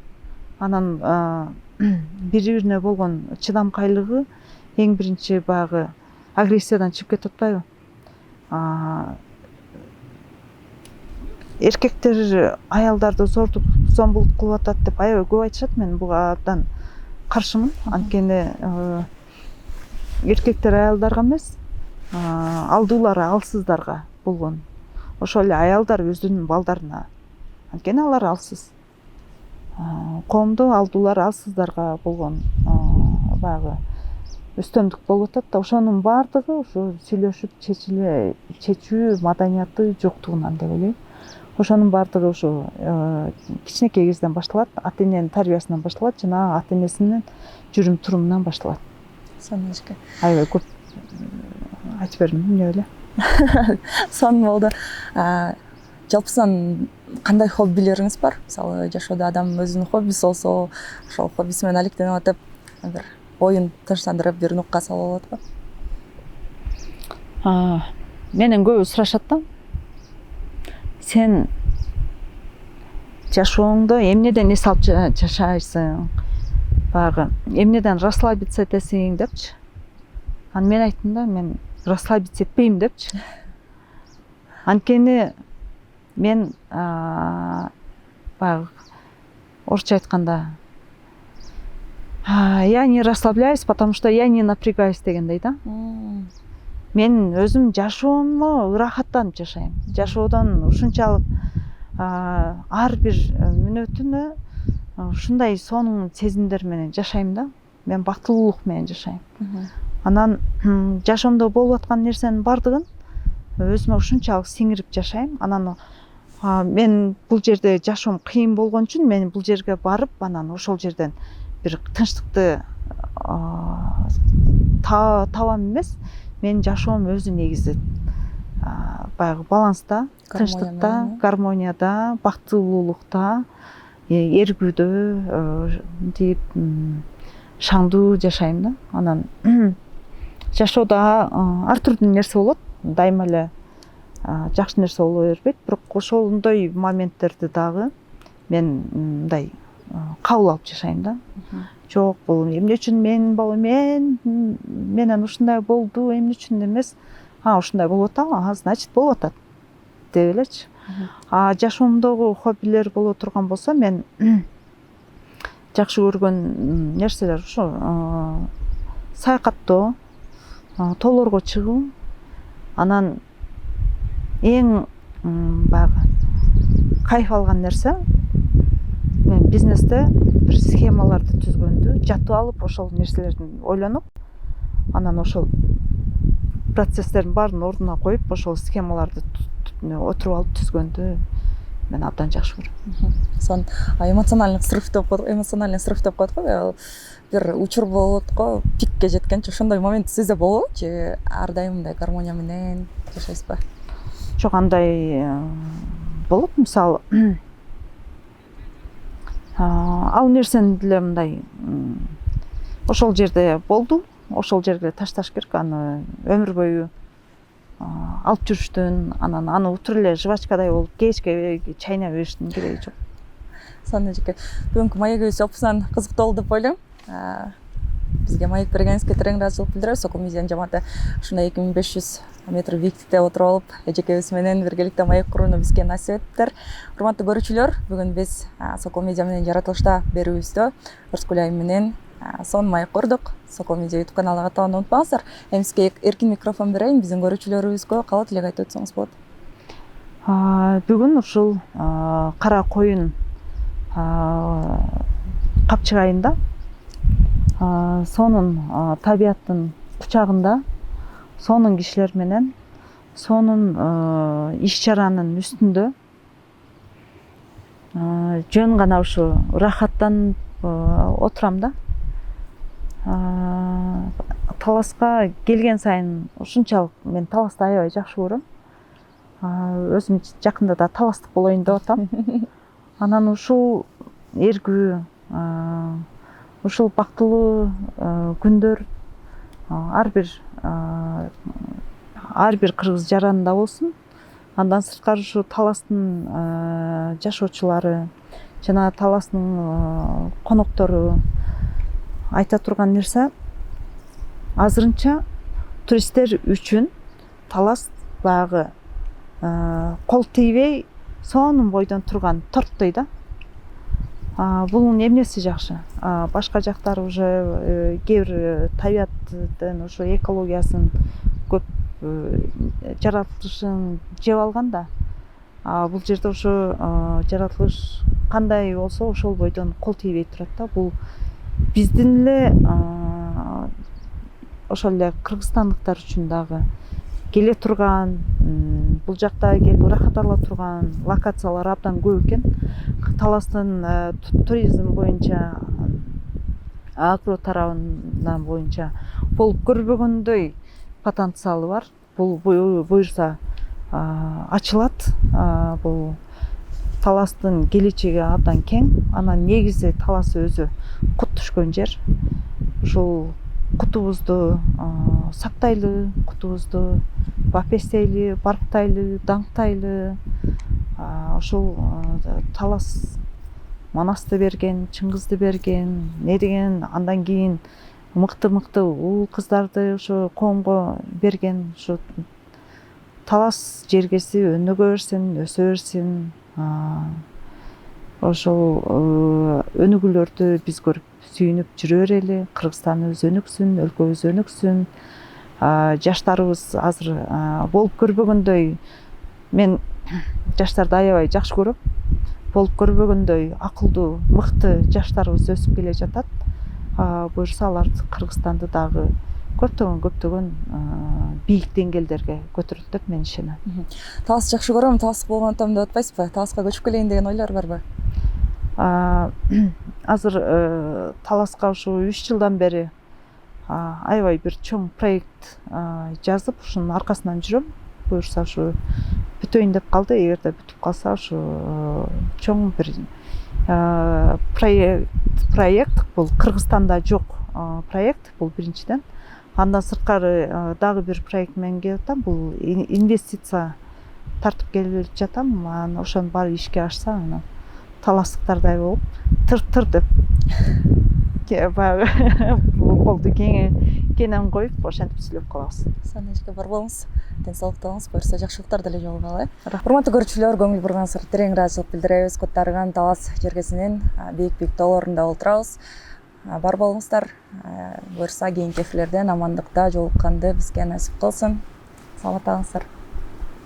Анан бири-бирине болгон чыдамкайлыгы эң биринчи баягы агрессиядан чыгып кетип атпайбы? Эркектер аялдарды зомбулук кылып атат деп аябай көп айтышат. Мен буга абдан каршымын. Анткени эркектер аялдарга эмес, алдуулары алсыздарга болгон. Ошол эле аялдар өзүнүн балдарына. Анткени алар алсыз. Коомдо алдуулар алсыздарга болгон баягы өстөмдүк болуп атат да. Ошонун баардыгы ошо сүйлөшүп чечүү маданияты жоктугунан деп ойлойм. Ошонун баардыгы ошо кичинекей кезден башталат, ата эненин тарбиясынан башталат жана ата энесинин жүрүм турумунан башталат. Сонун эшке. Аябай көп айтып бердим, эмне эле. Сонун болду. Жалпысынан кандай хоббилериңиз бар? Мисалы, жашоодо адам өзүнүн хоббиси болсо, ошол хоббиси менен алектенип атып, бир оюн тынчтандырып, бир нукка салып алат го? Менен көбү сурашат да. Сен жашооңдо эмнеден эс алып жашайсың? Баягы эмнеден расслабиться этесиң депчи. Анан мен айттым да, мен расслабиться этпейм депчи. Анткени мен баягы орусча айтканда я не расслабляюсь, потому что я не напрягаюсь дегендей да. Мен өзүм жашоомду ырахаттанып жашайм. Жашоодон ушунчалык ар бир мүнөтүнө ушундай сонун сезимдер менен жашайм да. Мен бактылуулук менен жашайм. Анан жашоомдо болуп аткан нерсенин бардыгын өзүмө ушунчалык сиңирип жашайм. Анан мен бул жерде жашоом кыйын болгон үчүн мен бул жерге барып, анан ошол жерден бир тынчтыкты табам эмес. Мен жашоом өзү негизи баягы баланста, тынчтыкта, гармонияда, бактылуулукта, эргүүдө, мынтип шаңдуу жашайм да. Анан жашоодо ар түрдүү нерсе болот. Дайыма эле жакшы нерсе боло бербейт, бирок ошондой моменттерди дагы мен мындай кабыл алып жашайм да. Жок, бул эмне үчүн мен менен ушундай болду, эмне үчүн эмес, ушундай болуп атабы, значит болуп атат деп элечи. Жашоомдогу хоббилер боло турган болсо, мен жакшы көргөн нерселер ушу саякаттоо, тоолорго чыгуу, анан эң баягы кайф алган нерсе мен бизнесте бир схемаларды түзгөндө жатып алып ошол нерселердин ойлонуп анан ошол процесстердин баарын ордуна коюп ошол схемаларды отуруп алып түзгөндү мен абдан жакшы көрөм. Сон эмоциональный срыв деп коет го, ал бир учур болот го, пикке жеткенче ошондой момент сизде болобу же ар дайым мындай гармония менен жашайсызбы? Жок, андай болот. Мисалы ал нерсени деле мындай ошол жерде болду, ошол жерге ташташ керек, аны өмүр бою алып жүрүштүн, анан аны утур эле жвачкадай болуп кечке чайнай бериштин кереги жок. Саны эжеке, бүгүнкү маегибиз опусан кызыктуу болду деп ойлойм. Бизге маек бергениңизге терең ыраазычылык билдиребиз. Сокол медианын жамааты ушундай 2500 метр бийиктикте отуруп алып, эжекебиз менен биргеликте маек курууну бизге насип эттиңер. Урматтуу көрүүчүлөр, бүгүн биз Сокол медиа менен жаратылышта берүүбүздө Ырыскүл айым менен сон маек курдук. Сокол медиа YouTube каналына катталганды унутпаңыздар. Эми сизге эркин микрофон берейин, биздин көрүүчүлөрүбүзгө калаа тилек айтып өтсөңүз болот. Бүгүн ушул кара коюн капчык айында сонун табияттын кучагында сонун кишилер менен сонун иш чаранын үстүндө жөн гана ушу ырахаттанып отурам да. Таласка келген сайын ушунчалык мен таласты аябай жакшы көрөм. Өзүм жакында да таластык болоюн деп атам. Анан ушул эргүү, ушул бактылуу күндөр ар бир кыргыз жаранында болсун. Андан сырткары ушу таластын жашоочулары жана таластын коноктору айта турган нерсе, азырынча туристтер үчүн талас баягы кол тийбей сонун бойдон турган торттой да. Бунун эмнеси жакшы? Башка жактар уже кээ бир табияттын ошо экологиясын көп жаратылышын жеп алган да. Бул жерде ошо жаратылыш кандай болсо ошол бойдон кол тийбей турат да. Бул биздин эле ошол эле кыргызстандыктар үчүн дагы келе турган, бул жакта келип ырахат ала турган локациялар абдан көп экен. Таластын туризм боюнча, агро тарабынан боюнча болуп көрбөгөндөй потенциалы бар. Бул буюрса ачылат. Бул таластын келечеги абдан кең. Анан негизи талас өзү кут түшкөн жер. Ушул кутубузду сактайлы, кутубузду бапестейли, барктайлы, даңктайлы. Ошол талас Манасты берген, Чыңгызды берген, не деген, андан кийин мыкты уул кыздарды ошо коомго берген. Ошо талас жергеси өнүгө берсин, өсө берсин. Ошол өнүгүүлөрдү биз көрүп сүйүнүп жүрө берели. Кыргызстаныбыз өнүксүн, өлкөбүз өнүксүн. Жаштарыбыз азыр болуп көрбөгөндөй, мен жаштарды аябай жакшы көрөм. Болуп көрбөгөндөй акылдуу, мыкты жаштарыбыз өсүп келе жатат. Буюрса алар Кыргызстанды дагы көптөгөн бийик деңгээлдерге көтөрөт деп мен ишенем. Талас жакшы көрөм, талас болгон атам деп атпайсызбы? Таласка көчүп келейин деген ойлор барбы? Азыр таласка ушу 3 жылдан бери аябай бир чоң проект жазып, ушунун аркасынан жүрөм. Буюрса ушу бүтөйүн деп калды. Эгерде бүтүп калса ушу чоң бир проект. Бул Кыргызстанда жок проект, бул биринчиден. Андан сырткары дагы бир проект менен келип атам. Бул инвестиция тартып келип жатам. Анан ошонун баары ишке ашса, анан таластыктардай болуп тыр деп баягы колду кенен коюп ошентип сүйлөп калабыз. Саны эжеке бар болуңуз, ден соолуктуңуз, буюрса жакшылыктар деле жолугалы. Урматтуу көрүүчүлөр, көңүл бурганыңыздарга терең ыраазычылык билдиребиз. Коттарыган талас жергесинин бийик тоолорунда олтурабыз. Бар болуңуздар. Буюрса кийинки эфирлерден амандыкта жолукканды бизге насип кылсын. Саламат калыңыздар.